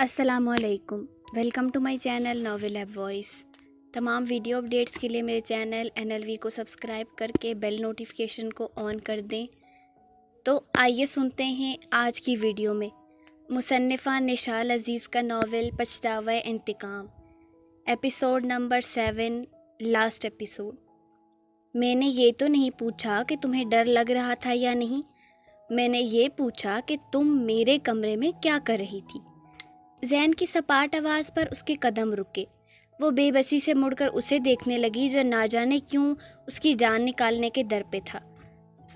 السلام علیکم، welcome to my channel novel ایب وائس۔ تمام ویڈیو اپڈیٹس کے لیے میرے چینل NLV کو سبسکرائب کر کے بیل نوٹیفیکیشن کو آن کر دیں۔ تو آئیے سنتے ہیں آج کی ویڈیو میں مصنفہ نشال عزیز کا ناول پچھتاوۂ انتقام، ایپیسوڈ نمبر 7، لاسٹ ایپیسوڈ۔ میں نے یہ تو نہیں پوچھا کہ تمہیں ڈر لگ رہا تھا یا نہیں، میں نے یہ پوچھا کہ تم میرے کمرے میں کیا کر رہی تھی۔ زین کی سپاٹ آواز پر اس کے قدم رکے۔ وہ بے بسی سے مڑ کر اسے دیکھنے لگی جو نہ جانے کیوں اس کی جان نکالنے کے در پہ تھا،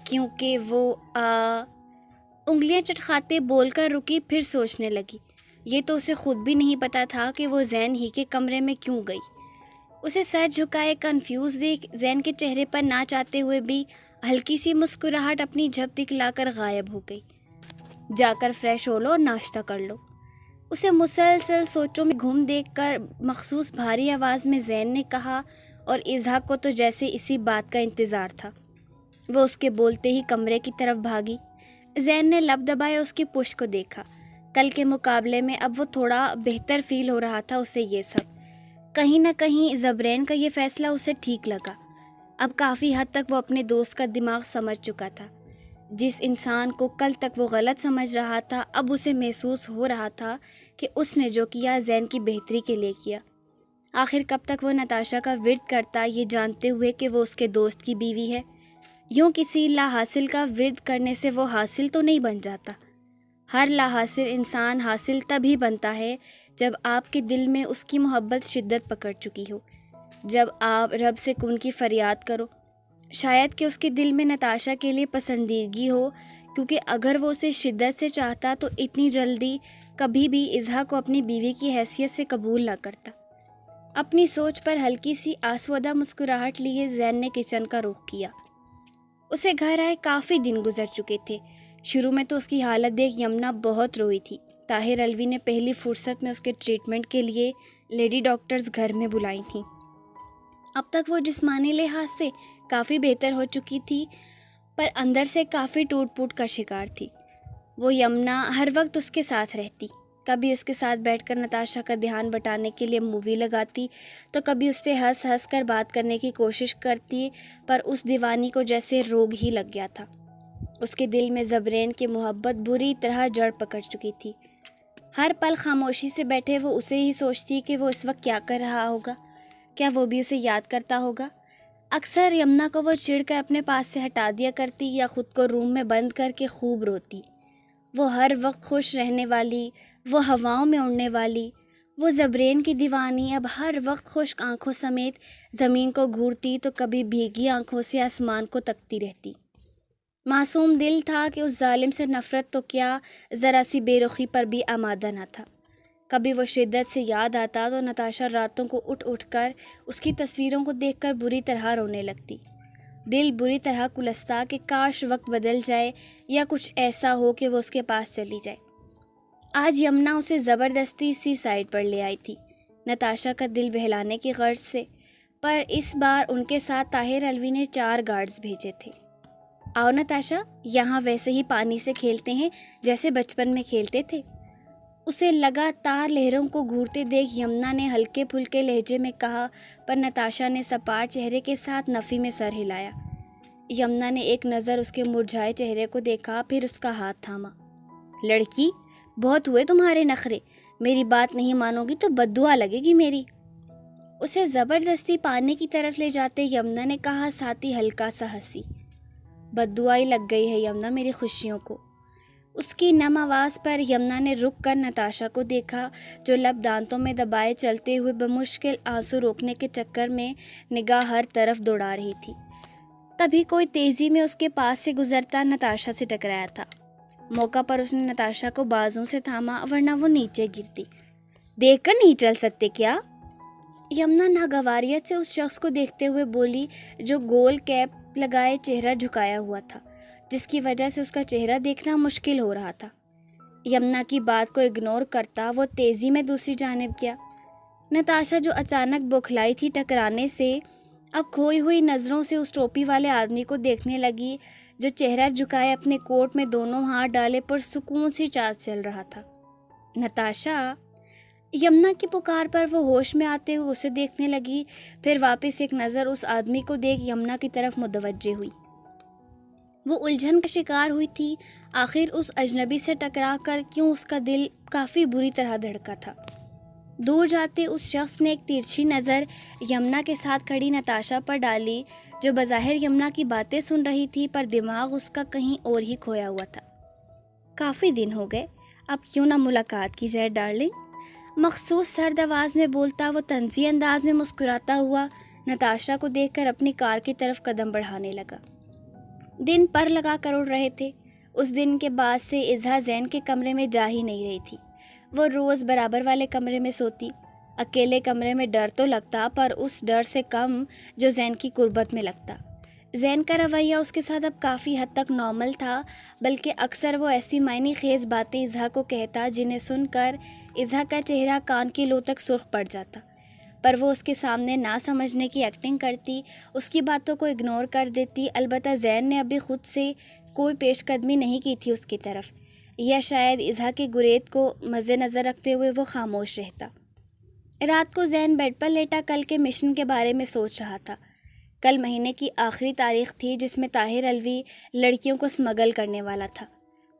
کیونکہ وہ انگلیاں چٹکھاتے بول کر رکی، پھر سوچنے لگی۔ یہ تو اسے خود بھی نہیں پتا تھا کہ وہ زین ہی کے کمرے میں کیوں گئی۔ اسے سر جھکائے کنفیوز دیکھ زین کے چہرے پر نہ چاہتے ہوئے بھی ہلکی سی مسکراہٹ اپنی جھپ دکھلا کر غائب ہو گئی۔ جا کر فریش ہو لو اور ناشتہ کر لو۔ اسے مسلسل سوچوں میں گھوم دیکھ کر مخصوص بھاری آواز میں زین نے کہا، اور اظہاق کو تو جیسے اسی بات کا انتظار تھا۔ وہ اس کے بولتے ہی کمرے کی طرف بھاگی۔ زین نے لب دبائے اس کی پشت کو دیکھا۔ کل کے مقابلے میں اب وہ تھوڑا بہتر فیل ہو رہا تھا اسے یہ سب۔ کہیں نہ کہیں زبرین کا یہ فیصلہ اسے ٹھیک لگا۔ اب کافی حد تک وہ اپنے دوست کا دماغ سمجھ چکا تھا۔ جس انسان کو کل تک وہ غلط سمجھ رہا تھا، اب اسے محسوس ہو رہا تھا کہ اس نے جو کیا زین کی بہتری کے لیے کیا۔ آخر کب تک وہ نتاشا کا ورد کرتا، یہ جانتے ہوئے کہ وہ اس کے دوست کی بیوی ہے؟ یوں کسی لا حاصل کا ورد کرنے سے وہ حاصل تو نہیں بن جاتا۔ ہر لا حاصل انسان حاصل تبھی بنتا ہے جب آپ کے دل میں اس کی محبت شدت پکڑ چکی ہو، جب آپ رب سے ان کی فریاد کرو۔ شاید کہ اس کے دل میں نتاشا کے لیے پسندیدگی ہو، کیونکہ اگر وہ اسے شدت سے چاہتا تو اتنی جلدی کبھی بھی اظہاق کو اپنی بیوی کی حیثیت سے قبول نہ کرتا۔ اپنی سوچ پر ہلکی سی آسودہ مسکراہٹ لیے زین نے کچن کا رخ کیا۔ اسے گھر آئے کافی دن گزر چکے تھے۔ شروع میں تو اس کی حالت دیکھ یمنا بہت روئی تھی۔ طاہر الوی نے پہلی فرصت میں اس کے ٹریٹمنٹ کے لیے لیڈی ڈاکٹرز گھر میں بلائی تھیں۔ اب تک وہ جسمانی لحاظ سے کافی بہتر ہو چکی تھی، پر اندر سے کافی ٹوٹ پھوٹ کا شکار تھی۔ وہ یمنا ہر وقت اس کے ساتھ رہتی، کبھی اس کے ساتھ بیٹھ کر نتاشا کا دھیان بٹانے کے لیے مووی لگاتی، تو کبھی اس سے ہنس ہنس کر بات کرنے کی کوشش کرتی، پر اس دیوانی کو جیسے روگ ہی لگ گیا تھا۔ اس کے دل میں زبرین کی محبت بری طرح جڑ پکڑ چکی تھی۔ ہر پل خاموشی سے بیٹھے وہ اسے ہی سوچتی کہ وہ اس وقت کیا کر رہا ہوگا، کیا وہ بھی اسے یاد کرتا ہوگا۔ اکثر یمنا کو وہ چڑھ کر اپنے پاس سے ہٹا دیا کرتی یا خود کو روم میں بند کر کے خوب روتی۔ وہ ہر وقت خوش رہنے والی، وہ ہواؤں میں اڑنے والی، وہ زبرین کی دیوانی اب ہر وقت خشک آنکھوں سمیت زمین کو گھورتی تو کبھی بھیگی آنکھوں سے آسمان کو تکتی رہتی۔ معصوم دل تھا کہ اس ظالم سے نفرت تو کیا، ذرا سی بے رخی پر بھی آمادہ نہ تھا۔ کبھی وہ شدت سے یاد آتا تو نتاشا راتوں کو اٹھ اٹھ کر اس کی تصویروں کو دیکھ کر بری طرح رونے لگتی۔ دل بری طرح کلستا کہ کاش وقت بدل جائے یا کچھ ایسا ہو کہ وہ اس کے پاس چلی جائے۔ آج یمنا اسے زبردستی سی سائڈ پر لے آئی تھی، نتاشا کا دل بہلانے کی غرض سے، پر اس بار ان کے ساتھ طاہر الوی نے 4 گارڈز بھیجے تھے۔ آؤ نتاشا، یہاں ویسے ہی پانی سے کھیلتے ہیں جیسے بچپن میں کھیلتے تھے۔ اسے لگاتار لہروں کو گھورتے دیکھ یمنا نے ہلکے پھلکے لہجے میں کہا، پر نتاشا نے سپاٹ چہرے کے ساتھ نفی میں سر ہلایا۔ یمنا نے ایک نظر اس کے مرجھائے چہرے کو دیکھا، پھر اس کا ہاتھ تھاما۔ لڑکی، بہت ہوئے تمہارے نخرے، میری بات نہیں مانو گی تو بددعا لگے گی میری۔ اسے زبردستی پانی کی طرف لے جاتے یمنا نے کہا، ساتھ ہی ہلکا سا ہنسی۔ بددعا ہی لگ گئی ہے یمنا میری خوشیوں کو۔ اس کی نم آواز پر یمنا نے رک کر نتاشا کو دیکھا، جو لب دانتوں میں دبائے چلتے ہوئے بمشکل آنسو روکنے کے چکر میں نگاہ ہر طرف دوڑا رہی تھی۔ تبھی کوئی تیزی میں اس کے پاس سے گزرتا نتاشا سے ٹکرایا تھا۔ موقع پر اس نے نتاشا کو بازوں سے تھاما، ورنہ وہ نیچے گرتی۔ دیکھ کر نہیں چل سکتے کیا؟ یمنا ناگواریت سے اس شخص کو دیکھتے ہوئے بولی جو گول کیپ لگائے چہرہ جھکایا ہوا تھا، جس کی وجہ سے اس کا چہرہ دیکھنا مشکل ہو رہا تھا۔ یمنا کی بات کو اگنور کرتا وہ تیزی میں دوسری جانب گیا۔ نتاشا جو اچانک بوکھلائی تھی ٹکرانے سے، اب کھوئی ہوئی نظروں سے اس ٹوپی والے آدمی کو دیکھنے لگی جو چہرہ جھکائے اپنے کوٹ میں دونوں ہاتھ ڈالے پر سکون سی چال چل رہا تھا۔ نتاشا، یمنا کی پکار پر وہ ہوش میں آتے ہوئے اسے دیکھنے لگی، پھر واپس ایک نظر اس آدمی کو دیکھ یمنا کی طرف متوجہ ہوئی۔ وہ الجھن کا شکار ہوئی تھی، آخر اس اجنبی سے ٹکرا کر کیوں اس کا دل کافی بری طرح دھڑکا تھا۔ دور جاتے اس شخص نے ایک ترچھی نظر یمنا کے ساتھ کھڑی نتاشا پر ڈالی، جو بظاہر یمنا کی باتیں سن رہی تھی پر دماغ اس کا کہیں اور ہی کھویا ہوا تھا۔ کافی دن ہو گئے، اب کیوں نہ ملاقات کی جائے ڈارلنگ، مخصوص سرد آواز میں بولتا وہ طنزی انداز میں مسکراتا ہوا نتاشا کو دیکھ کر اپنی کار کی طرف قدم بڑھانے لگا۔ دن پر لگا کر اڑ رہے تھے۔ اس دن کے بعد سے اظہا زین کے کمرے میں جا ہی نہیں رہی تھی۔ وہ روز برابر والے کمرے میں سوتی۔ اکیلے کمرے میں ڈر تو لگتا، پر اس ڈر سے کم جو زین کی قربت میں لگتا۔ زین کا رویہ اس کے ساتھ اب کافی حد تک نارمل تھا، بلکہ اکثر وہ ایسی معنی خیز باتیں اظہا کو کہتا جنہیں سن کر اظہا کا چہرہ کان کی لو تک سرخ پڑ جاتا، پر وہ اس کے سامنے نہ سمجھنے کی ایکٹنگ کرتی، اس کی باتوں کو اگنور کر دیتی۔ البتہ زین نے ابھی خود سے کوئی پیش قدمی نہیں کی تھی اس کی طرف، یا شاید اظہا کے گریز کو مد نظر رکھتے ہوئے وہ خاموش رہتا۔ رات کو زین بیڈ پر لیٹا کل کے مشن کے بارے میں سوچ رہا تھا۔ کل مہینے کی آخری تاریخ تھی جس میں طاہر الوی لڑکیوں کو اسمگل کرنے والا تھا۔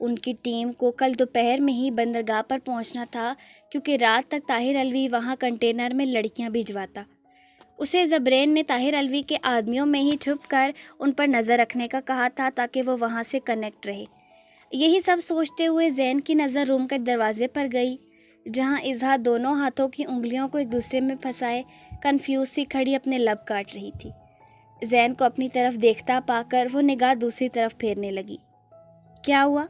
ان کی ٹیم کو کل دوپہر میں ہی بندرگاہ پر پہنچنا تھا، کیونکہ رات تک طاہر الوی وہاں کنٹینر میں لڑکیاں بھجواتا۔ اسے زبرین نے طاہر الوی کے آدمیوں میں ہی چھپ کر ان پر نظر رکھنے کا کہا تھا تاکہ وہ وہاں سے کنیکٹ رہے۔ یہی سب سوچتے ہوئے زین کی نظر روم کے دروازے پر گئی، جہاں اظہا دونوں ہاتھوں کی انگلیوں کو ایک دوسرے میں پھنسائے کنفیوز سی کھڑی اپنے لب کاٹ رہی تھی۔ زین کو اپنی طرف دیکھتا پا کر وہ نگاہ دوسری طرف پھیرنے لگی۔ کیا ہوا؟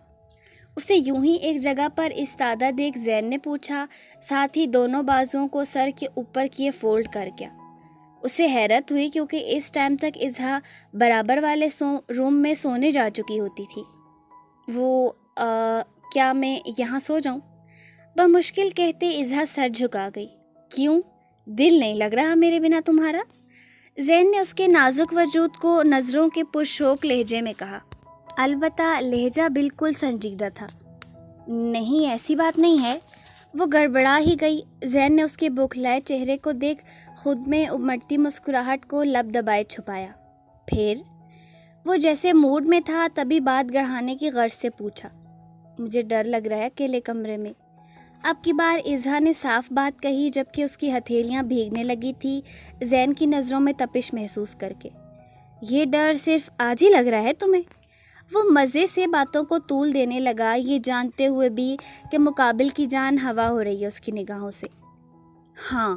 اسے یوں ہی ایک جگہ پر استادہ دیکھ زین نے پوچھا، ساتھ ہی دونوں بازوؤں کو سر کے اوپر کیے فولڈ کر کیا۔ اسے حیرت ہوئی کیونکہ اس ٹائم تک اظہا برابر والے روم میں سونے جا چکی ہوتی تھی۔ کیا میں یہاں سو جاؤں؟ بمشکل کہتے اظہا سر جھکا گئی۔ کیوں؟ دل نہیں لگ رہا میرے بنا تمہارا؟ زین نے اس کے نازک وجود کو نظروں کے پرشوق لہجے میں کہا، البتہ لہجہ بالکل سنجیدہ تھا۔ نہیں، ایسی بات نہیں ہے۔ وہ گڑبڑا ہی گئی۔ زین نے اس کے بوکھلائے چہرے کو دیکھ خود میں امڑتی مسکراہٹ کو لب دبائے چھپایا۔ پھر وہ جیسے موڈ میں تھا تبھی بات گڑھانے کی غرض سے پوچھا، مجھے ڈر لگ رہا ہے اکیلے کمرے میں۔ اب کی بار اظہا نے صاف بات کہی، جبکہ اس کی ہتھیلیاں بھیگنے لگی تھی زین کی نظروں میں تپش محسوس کر کے۔ یہ ڈر صرف آج ہی لگ رہا ہے تمہیں؟ وہ مزے سے باتوں کو طول دینے لگا، یہ جانتے ہوئے بھی کہ مقابل کی جان ہوا ہو رہی ہے اس کی نگاہوں سے۔ ہاں،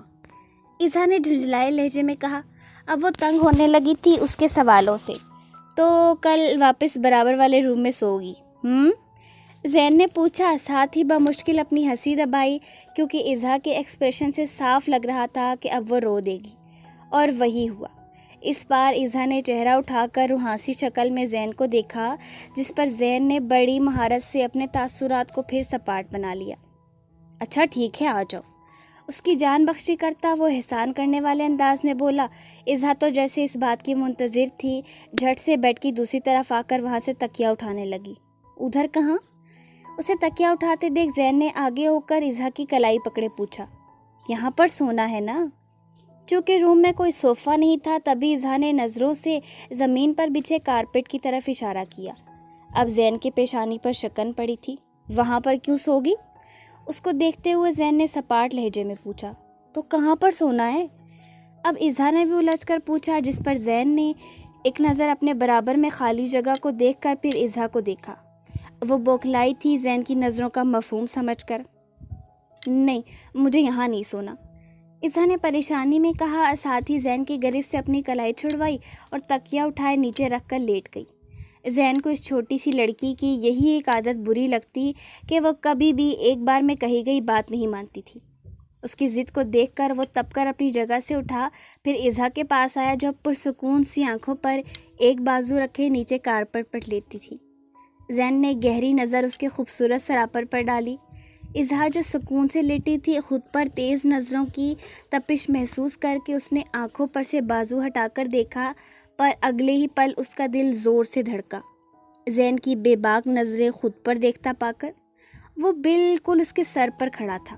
اظہا نے جھنجھلائے لہجے میں کہا۔ اب وہ تنگ ہونے لگی تھی اس کے سوالوں سے۔ تو کل واپس برابر والے روم میں سوگی؟ زین نے پوچھا، ساتھ ہی بمشکل اپنی ہنسی دبائی، کیونکہ اظہا کے ایکسپریشن سے صاف لگ رہا تھا کہ اب وہ رو دے گی، اور وہی ہوا۔ اس بار اظہا نے چہرہ اٹھا کر روحانسی شکل میں زین کو دیکھا، جس پر زین نے بڑی مہارت سے اپنے تاثرات کو پھر سپاٹ بنا لیا۔ اچھا ٹھیک ہے، آ جاؤ، اس کی جان بخشی کرتا وہ احسان کرنے والے انداز میں بولا۔ اظہا تو جیسے اس بات کی منتظر تھی، جھٹ سے بیڈ کی دوسری طرف آ کر وہاں سے تکیہ اٹھانے لگی۔ ادھر کہاں؟ اسے تکیہ اٹھاتے دیکھ زین نے آگے ہو کر اظہا کی کلائی پکڑے پوچھا، یہاں پر سونا ہے نا؟ چونکہ روم میں کوئی صوفہ نہیں تھا، تبھی اظہا نے نظروں سے زمین پر بچھے کارپیٹ کی طرف اشارہ کیا۔ اب زین کے پیشانی پر شکن پڑی تھی۔ وہاں پر کیوں سوگی؟ اس کو دیکھتے ہوئے زین نے سپاٹ لہجے میں پوچھا، تو کہاں پر سونا ہے؟ اب اظہا نے بھی الجھ کر پوچھا، جس پر زین نے ایک نظر اپنے برابر میں خالی جگہ کو دیکھ کر پھر اظہا کو دیکھا۔ وہ بوکھلائی تھی زین کی نظروں کا مفہوم سمجھ کر۔ نہیں، مجھے یہاں نہیں سونا، اظہا نے پریشانی میں کہا، ساتھ ہی زین کی گرفت سے اپنی کلائی چھڑوائی اور تکیہ اٹھائے نیچے رکھ کر لیٹ گئی۔ زین کو اس چھوٹی سی لڑکی کی یہی ایک عادت بری لگتی کہ وہ کبھی بھی ایک بار میں کہی گئی بات نہیں مانتی تھی۔ اس کی ضد کو دیکھ کر وہ تپ کر اپنی جگہ سے اٹھا، پھر اظہا کے پاس آیا جو پرسکون سی آنکھوں پر ایک بازو رکھے نیچے کارپیٹ پر لیٹی تھی۔ زین نے گہری نظر اس کے خوبصورت سراپر پر ڈالی۔ اظہا جو سکون سے لیٹی تھی، خود پر تیز نظروں کی تپش محسوس کر کے اس نے آنکھوں پر سے بازو ہٹا کر دیکھا، پر اگلے ہی پل اس کا دل زور سے دھڑکا۔ زین کی بے باک نظریں خود پر دیکھتا پا کر وہ بالکل اس کے سر پر کھڑا تھا۔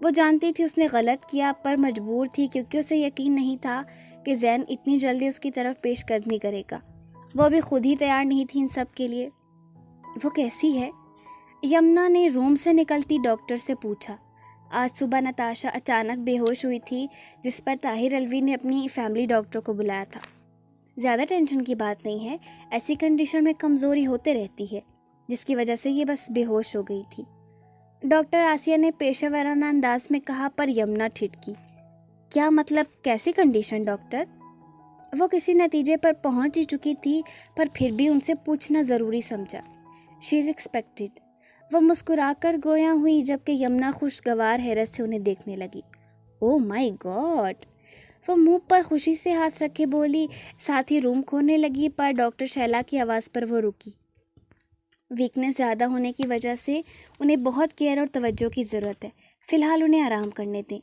وہ جانتی تھی اس نے غلط کیا، پر مجبور تھی کیونکہ اسے یقین نہیں تھا کہ زین اتنی جلدی اس کی طرف پیش قدمی کرے گا۔ وہ ابھی خود ہی تیار نہیں تھی ان سب کے لیے۔ وہ کیسی ہے؟ یمنا نے روم سے نکلتی ڈاکٹر سے پوچھا۔ آج صبح نتاشا اچانک بے ہوش ہوئی تھی، جس پر طاہر الوی نے اپنی فیملی ڈاکٹر کو بلایا تھا۔ زیادہ ٹینشن کی بات نہیں ہے، ایسی کنڈیشن میں کمزوری ہوتے رہتی ہے، جس کی وجہ سے یہ بس بے ہوش ہو گئی تھی، ڈاکٹر آسیہ نے پیشہ ورانہ انداز میں کہا، پر یمنا ٹھٹکی۔ کیا مطلب، کیسی کنڈیشن ڈاکٹر؟ وہ کسی نتیجے پر پہنچ ہی چکی تھی، پر پھر بھی ان سے پوچھنا ضروری سمجھا۔ شی از ایکسپیکٹڈ۔ وہ مسکرا کر گویا ہوئی، جبکہ یمنا خوشگوار حیرت سے انہیں دیکھنے لگی۔ او مائی گاڈ! وہ منہ پر خوشی سے ہاتھ رکھے بولی، ساتھ ہی روم کھولنے لگی، پر ڈاکٹر شیلا کی آواز پر وہ رکی۔ ویکنس زیادہ ہونے کی وجہ سے انہیں بہت کیئر اور توجہ کی ضرورت ہے، فی الحال انہیں آرام کرنے دیں۔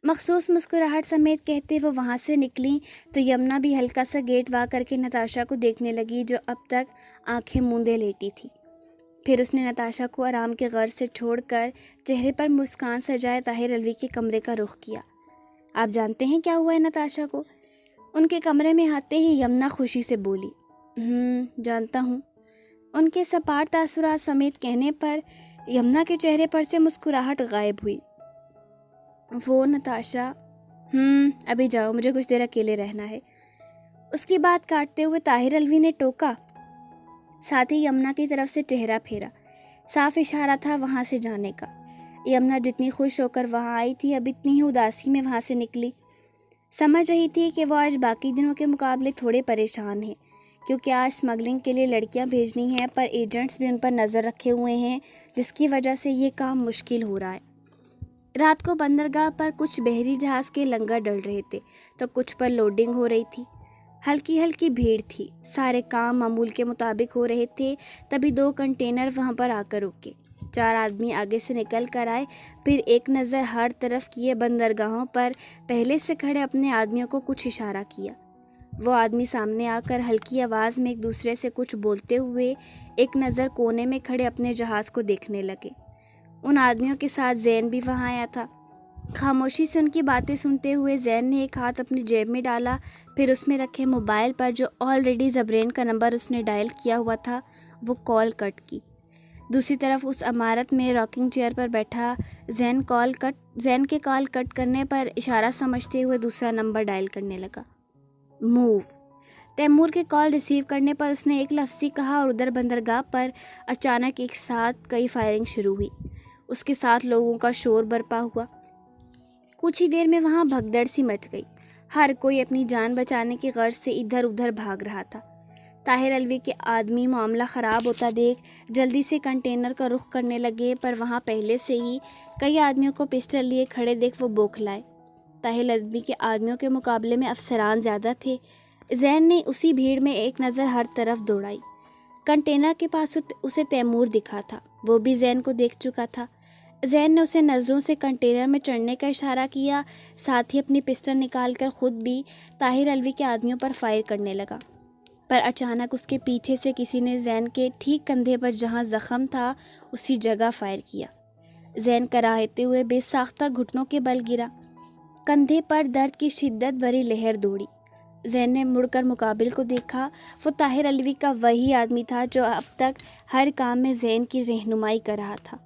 مخصوص مسکراہٹ سمیت کہتے وہ وہاں سے نکلیں تو یمنا بھی ہلکا سا گیٹ وا کر کے نتاشا کو دیکھنے لگی، جو اب تک آنکھیں موندے لیٹی تھی۔ پھر اس نے نتاشا کو آرام کے غرض سے چھوڑ کر چہرے پر مسکان سجائے طاہر الوی کے کمرے کا رخ کیا۔ آپ جانتے ہیں کیا ہوا ہے نتاشا کو؟ ان کے کمرے میں آتے ہی یمنا خوشی سے بولی۔ جانتا ہوں۔ ان کے سپاٹ تاثرات سمیت کہنے پر یمنا کے چہرے پر سے مسکراہٹ غائب ہوئی۔ وہ نتاشا، ابھی جاؤ، مجھے کچھ دیر اکیلے رہنا ہے۔ اس کی بات کاٹتے ہوئے طاہر الوی نے ٹوکا، ساتھ ہی یمنا کی طرف سے چہرہ پھیرا، صاف اشارہ تھا وہاں سے جانے کا۔ یمنا جتنی خوش ہو کر وہاں آئی تھی، اب اتنی ہی اداسی میں وہاں سے نکلی۔ سمجھ رہی تھی کہ وہ آج باقی دنوں کے مقابلے تھوڑے پریشان ہیں، کیونکہ آج اسمگلنگ کے لیے لڑکیاں بھیجنی ہیں، پر ایجنٹس بھی ان پر نظر رکھے ہوئے ہیں، جس کی وجہ سے یہ کام مشکل ہو رہا ہے۔ رات کو بندرگاہ پر کچھ بحری جہاز کے لنگر ڈل رہے تھے تو کچھ پر لوڈنگ ہو رہی تھی۔ ہلکی ہلکی بھیڑ تھی، سارے کام معمول کے مطابق ہو رہے تھے، تبھی 2 کنٹینر وہاں پر آ کر رکے۔ 4 آدمی آگے سے نکل کر آئے، پھر ایک نظر ہر طرف کیے بندرگاہوں پر پہلے سے کھڑے اپنے آدمیوں کو کچھ اشارہ کیا۔ وہ آدمی سامنے آ کر ہلکی آواز میں ایک دوسرے سے کچھ بولتے ہوئے ایک نظر کونے میں کھڑے اپنے جہاز کو دیکھنے لگے۔ ان آدمیوں کے ساتھ زین بھی وہاں آیا تھا۔ خاموشی سے ان کی باتیں سنتے ہوئے زین نے ایک ہاتھ اپنی جیب میں ڈالا، پھر اس میں رکھے موبائل پر جو آلریڈی زبرین کا نمبر اس نے ڈائل کیا ہوا تھا، وہ کال کٹ کی۔ دوسری طرف اس عمارت میں راکنگ چیئر پر بیٹھا زین کے کال کٹ کرنے پر اشارہ سمجھتے ہوئے دوسرا نمبر ڈائل کرنے لگا۔ موو۔ تیمور کے کال ریسیو کرنے پر اس نے ایک لفظ ہی کہا اور ادھر بندرگاہ پر اچانک ایک ساتھ کئی فائرنگ شروع ہوئی۔ اس کے ساتھ لوگوں کا شور برپا ہوا۔ کچھ ہی دیر میں وہاں بھگدڑ سی مچ گئی، ہر کوئی اپنی جان بچانے کی غرض سے ادھر ادھر بھاگ رہا تھا۔ طاہر الوی کے آدمی معاملہ خراب ہوتا دیکھ جلدی سے کنٹینر کا رخ کرنے لگے، پر وہاں پہلے سے ہی کئی آدمیوں کو پسٹل لیے کھڑے دیکھ وہ بوکھلائے۔ طاہر الوی کے آدمیوں کے مقابلے میں افسران زیادہ تھے۔ زین نے اسی بھیڑ میں ایک نظر ہر طرف دوڑائی۔ کنٹینر کے پاس اسے تیمور دکھا تھا، وہ بھی زین کو دیکھ چکا تھا۔ زین نے اسے نظروں سے کنٹینر میں چڑھنے کا اشارہ کیا، ساتھ ہی اپنی پسٹل نکال کر خود بھی طاہر الوی کے آدمیوں پر فائر کرنے لگا، پر اچانک اس کے پیچھے سے کسی نے زین کے ٹھیک کندھے پر جہاں زخم تھا اسی جگہ فائر کیا۔ زین کراہتے ہوئے بے ساختہ گھٹنوں کے بل گرا، کندھے پر درد کی شدت بھری لہر دوڑی۔ زین نے مڑ کر مقابل کو دیکھا، وہ طاہر الوی کا وہی آدمی تھا جو اب تک ہر کام میں زین کی رہنمائی کر رہا تھا۔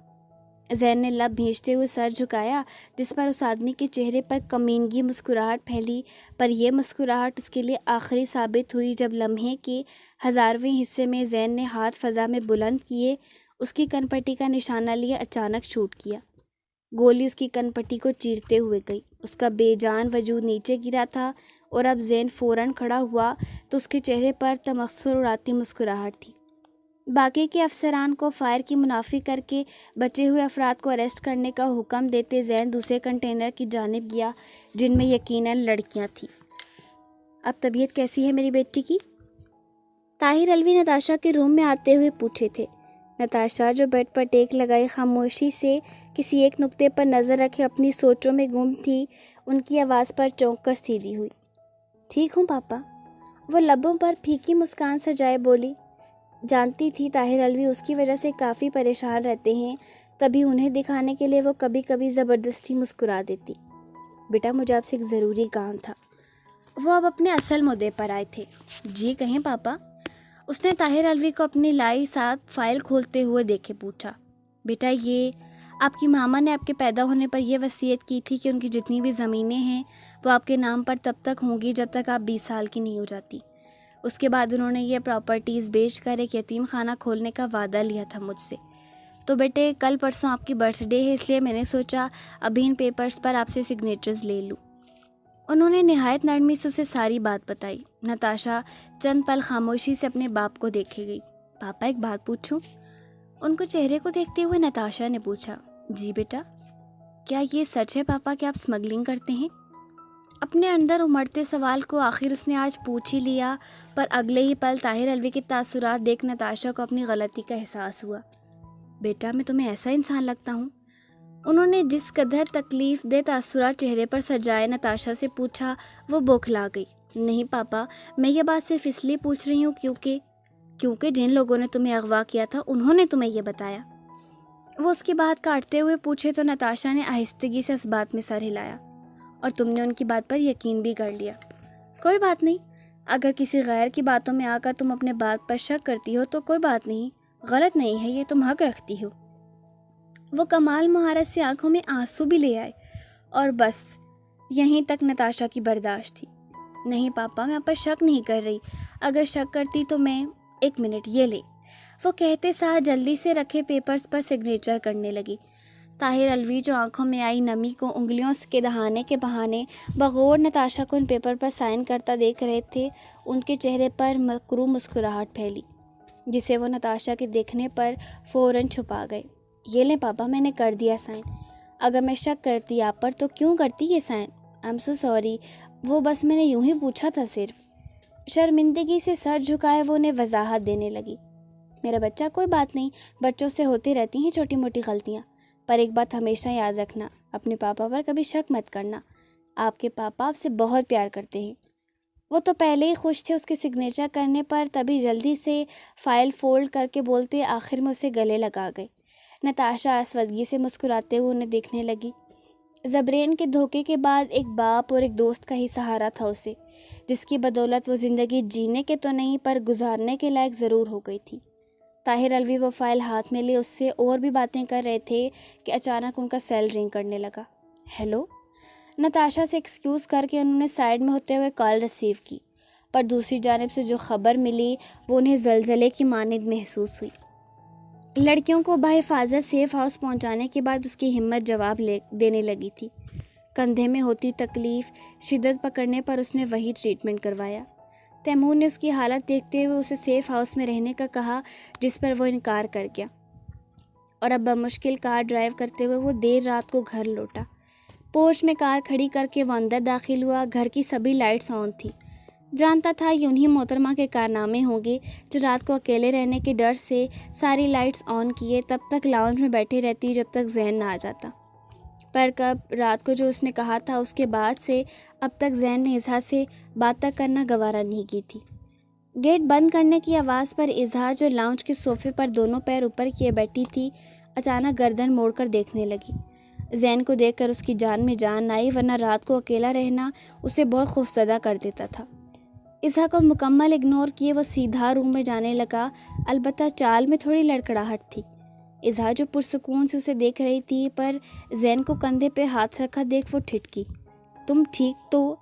زین نے لب بھیجتے ہوئے سر جھکایا، جس پر اس آدمی کے چہرے پر کمینگی مسکراہٹ پھیلی، پر یہ مسکراہٹ اس کے لیے آخری ثابت ہوئی جب لمحے کے 1000ویں حصے میں زین نے ہاتھ فضا میں بلند کیے، اس کی کن پٹی کا نشانہ لیے اچانک شوٹ کیا۔ گولی اس کی کن پٹی کو چیرتے ہوئے گئی، اس کا بے جان وجود نیچے گرا تھا، اور اب زین فوراً کھڑا ہوا تو اس کے چہرے پر تمسخر اڑاتی مسکراہٹ تھی۔ باقی کے افسران کو فائر کی منافی کر کے بچے ہوئے افراد کو اریسٹ کرنے کا حکم دیتے زین دوسرے کنٹینر کی جانب گیا، جن میں یقیناً لڑکیاں تھیں۔ اب طبیعت کیسی ہے میری بیٹی کی؟ طاہر الوی نتاشا کے روم میں آتے ہوئے پوچھے تھے۔ نتاشا جو بیڈ پر ٹیک لگائی خاموشی سے کسی ایک نقطے پر نظر رکھے اپنی سوچوں میں گم تھی، ان کی آواز پر چونک کر سیدھی ہوئی۔ ٹھیک ہوں پاپا، وہ لبوں پر پھیکی مسکان سجائے بولی۔ جانتی تھی طاہر علوی اس کی وجہ سے کافی پریشان رہتے ہیں، تبھی انہیں دکھانے کے لیے وہ کبھی کبھی زبردستی مسکرا دیتی۔ بیٹا مجھے آپ سے ایک ضروری کام تھا۔ وہ اب اپنے اصل مدعے پر آئے تھے۔ جی کہیں پاپا۔ اس نے طاہر علوی کو اپنی لائی ساتھ فائل کھولتے ہوئے دیکھے پوچھا۔ بیٹا یہ آپ کی ماما نے آپ کے پیدا ہونے پر یہ وصیت کی تھی کہ ان کی جتنی بھی زمینیں ہیں وہ آپ کے نام پر تب تک ہوں گی جب تک آپ 20 سال کی نہیں ہو جاتی۔ اس کے بعد انہوں نے یہ پراپرٹیز بیچ کر ایک یتیم خانہ کھولنے کا وعدہ لیا تھا مجھ سے۔ تو بیٹے کل پرسوں آپ کی برتھ ڈے ہے، اس لیے میں نے سوچا ابھی ان پیپرز پر آپ سے سگنیچرز لے لوں۔ انہوں نے نہایت نرمی سے اسے ساری بات بتائی۔ نتاشا چند پل خاموشی سے اپنے باپ کو دیکھے گئی۔ پاپا ایک بات پوچھوں؟ ان کو چہرے کو دیکھتے ہوئے نتاشا نے پوچھا۔ جی بیٹا۔ کیا یہ سچ ہے پاپا کہ آپ اسمگلنگ کرتے ہیں؟ اپنے اندر امڑتے سوال کو آخر اس نے آج پوچھ ہی لیا، پر اگلے ہی پل طاہر علوی کے تاثرات دیکھ نتاشا کو اپنی غلطی کا احساس ہوا۔ بیٹا میں تمہیں ایسا انسان لگتا ہوں؟ انہوں نے جس قدر تکلیف دہ تاثرات چہرے پر سجائے نتاشا سے پوچھا، وہ بوکھلا گئی۔ نہیں پاپا، میں یہ بات صرف اس لیے پوچھ رہی ہوں کیونکہ جن لوگوں نے تمہیں اغوا کیا تھا انہوں نے تمہیں یہ بتایا۔ وہ اس کی بات کاٹتے ہوئے پوچھے تو نتاشا نے آہستگی سے اس بات میں سر ہلایا۔ اور تم نے ان کی بات پر یقین بھی کر لیا؟ کوئی بات نہیں، اگر کسی غیر کی باتوں میں آ کر تم اپنے بات پر شک کرتی ہو تو کوئی بات نہیں، غلط نہیں ہے یہ، تم حق رکھتی ہو۔ وہ کمال مہارت سے آنکھوں میں آنسو بھی لے آئے، اور بس یہیں تک نتاشا کی برداشت تھی۔ نہیں پاپا میں آپ پر شک نہیں کر رہی، اگر شک کرتی تو میں… ایک منٹ یہ لے۔ وہ کہتے ساتھ جلدی سے رکھے پیپرز پر سگنیچر کرنے لگی۔ طاہر علوی جو آنکھوں میں آئی نمی کو انگلیوں کے دہانے کے بہانے بغور نتاشا کو ان پیپر پر سائن کرتا دیکھ رہے تھے، ان کے چہرے پر مکرو مسکراہٹ پھیلی، جسے وہ نتاشا کے دیکھنے پر فوراً چھپا گئے۔ یہ لیں پاپا میں نے کر دیا سائن۔ اگر میں شک کرتی آپ پر تو کیوں کرتی یہ sign? I am so sorry, وہ بس میں نے یوں ہی پوچھا تھا صرف۔ شرمندگی سے سر جھکائے وہ انہیں وضاحت دینے لگی۔ میرا بچہ کوئی بات نہیں، بچوں سے ہوتی رہتی ہیں چھوٹی موٹی غلطیاں، پر ایک بات ہمیشہ یاد رکھنا، اپنے پاپا پر کبھی شک مت کرنا، آپ کے پاپا آپ سے بہت پیار کرتے ہیں۔ وہ تو پہلے ہی خوش تھے اس کے سگنیچر کرنے پر، تبھی جلدی سے فائل فولڈ کر کے بولتے آخر میں اسے گلے لگا گئے۔ نتاشا اسودگی سے مسکراتے ہوئے انہیں دیکھنے لگی۔ زبرین کے دھوکے کے بعد ایک باپ اور ایک دوست کا ہی سہارا تھا اسے، جس کی بدولت وہ زندگی جینے کے تو نہیں پر گزارنے کے لائق ضرور ہو گئی تھی۔ طاہر علوی وہ فائل ہاتھ میں لے اس سے اور بھی باتیں کر رہے تھے کہ اچانک ان کا سیل رنگ کرنے لگا۔ ہیلو؟ نتاشا سے ایکسکیوز کر کے انہوں نے سائڈ میں ہوتے ہوئے کال ریسیو کی، پر دوسری جانب سے جو خبر ملی وہ انہیں زلزلے کی مانند محسوس ہوئی۔ لڑکیوں کو بحفاظت سیف ہاؤس پہنچانے کے بعد اس کی ہمت جواب دینے لگی تھی۔ کندھے میں ہوتی تکلیف شدت پکڑنے پر اس نے وہی ٹریٹمنٹ کروایا۔ تیمور نے اس کی حالت دیکھتے ہوئے اسے سیف ہاؤس میں رہنے کا کہا، جس پر وہ انکار کر گیا، اور اب بمشکل کار ڈرائیو کرتے ہوئے وہ دیر رات کو گھر لوٹا۔ پورچ میں کار کھڑی کر کے وہ اندر داخل ہوا۔ گھر کی سبھی لائٹس آن تھی۔ جانتا تھا یہ انہی محترمہ کے کارنامے ہوں گے جو رات کو اکیلے رہنے کے ڈر سے ساری لائٹس آن کیے تب تک لاؤنج میں بیٹھی رہتی جب تک زین نہ آ جاتا۔ پر کب رات کو جو اس نے کہا تھا اس کے بعد سے اب تک زین نے اظہار سے بات تک کرنا گوارا نہیں کی تھی۔ گیٹ بند کرنے کی آواز پر اظہار جو لاؤنج کے صوفے پر دونوں پیر اوپر کیے بیٹھی تھی اچانک گردن موڑ کر دیکھنے لگی۔ زین کو دیکھ کر اس کی جان میں جان آئی، ورنہ رات کو اکیلا رہنا اسے بہت خوفزدہ کر دیتا تھا۔ اظہار کو مکمل اگنور کیے وہ سیدھا روم میں جانے لگا، البتہ چال میں تھوڑی لڑکھڑاہٹ تھی۔ اظہار جو پرسکون سے اسے دیکھ رہی تھی، پر زین کو کندھے پہ ہاتھ رکھا دیکھ وہ ٹھٹکی۔ تم ٹھیک تو؟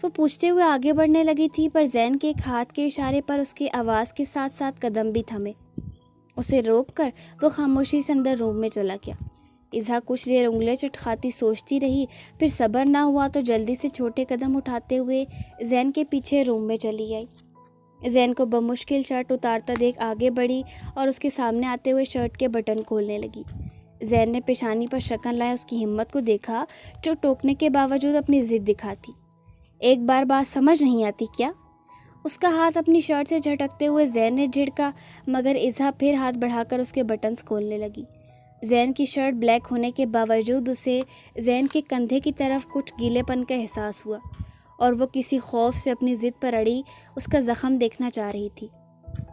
وہ پوچھتے ہوئے آگے بڑھنے لگی تھی، پر زین کے ایک ہاتھ کے اشارے پر اس کی آواز کے ساتھ ساتھ قدم بھی تھمے۔ اسے روک کر وہ خاموشی سے اندر روم میں چلا گیا۔ اظہار کچھ دیر انگلیں چٹکھاتی سوچتی رہی، پھر صبر نہ ہوا تو جلدی سے چھوٹے قدم اٹھاتے ہوئے زین کے پیچھے روم میں چلی آئی۔ زین کو بمشکل شرٹ اتارتا دیکھ آگے بڑھی اور اس کے سامنے آتے ہوئے شرٹ کے بٹن کھولنے لگی۔ زین نے پیشانی پر شکن لائے اس کی ہمت کو دیکھا، جو ٹوکنے کے باوجود اپنی ضد دکھاتی۔ ایک بار بات سمجھ نہیں آتی کیا؟ اس کا ہاتھ اپنی شرٹ سے جھٹکتے ہوئے زین نے جھڑکا، مگر اظہار پھر ہاتھ بڑھا کر اس کے بٹنز کھولنے لگی۔ زین کی شرٹ بلیک ہونے کے باوجود اسے زین کے کندھے کی طرف کچھ گیلے پن کا احساس ہوا، اور وہ کسی خوف سے اپنی ضد پر اڑی اس کا زخم دیکھنا چاہ رہی تھی۔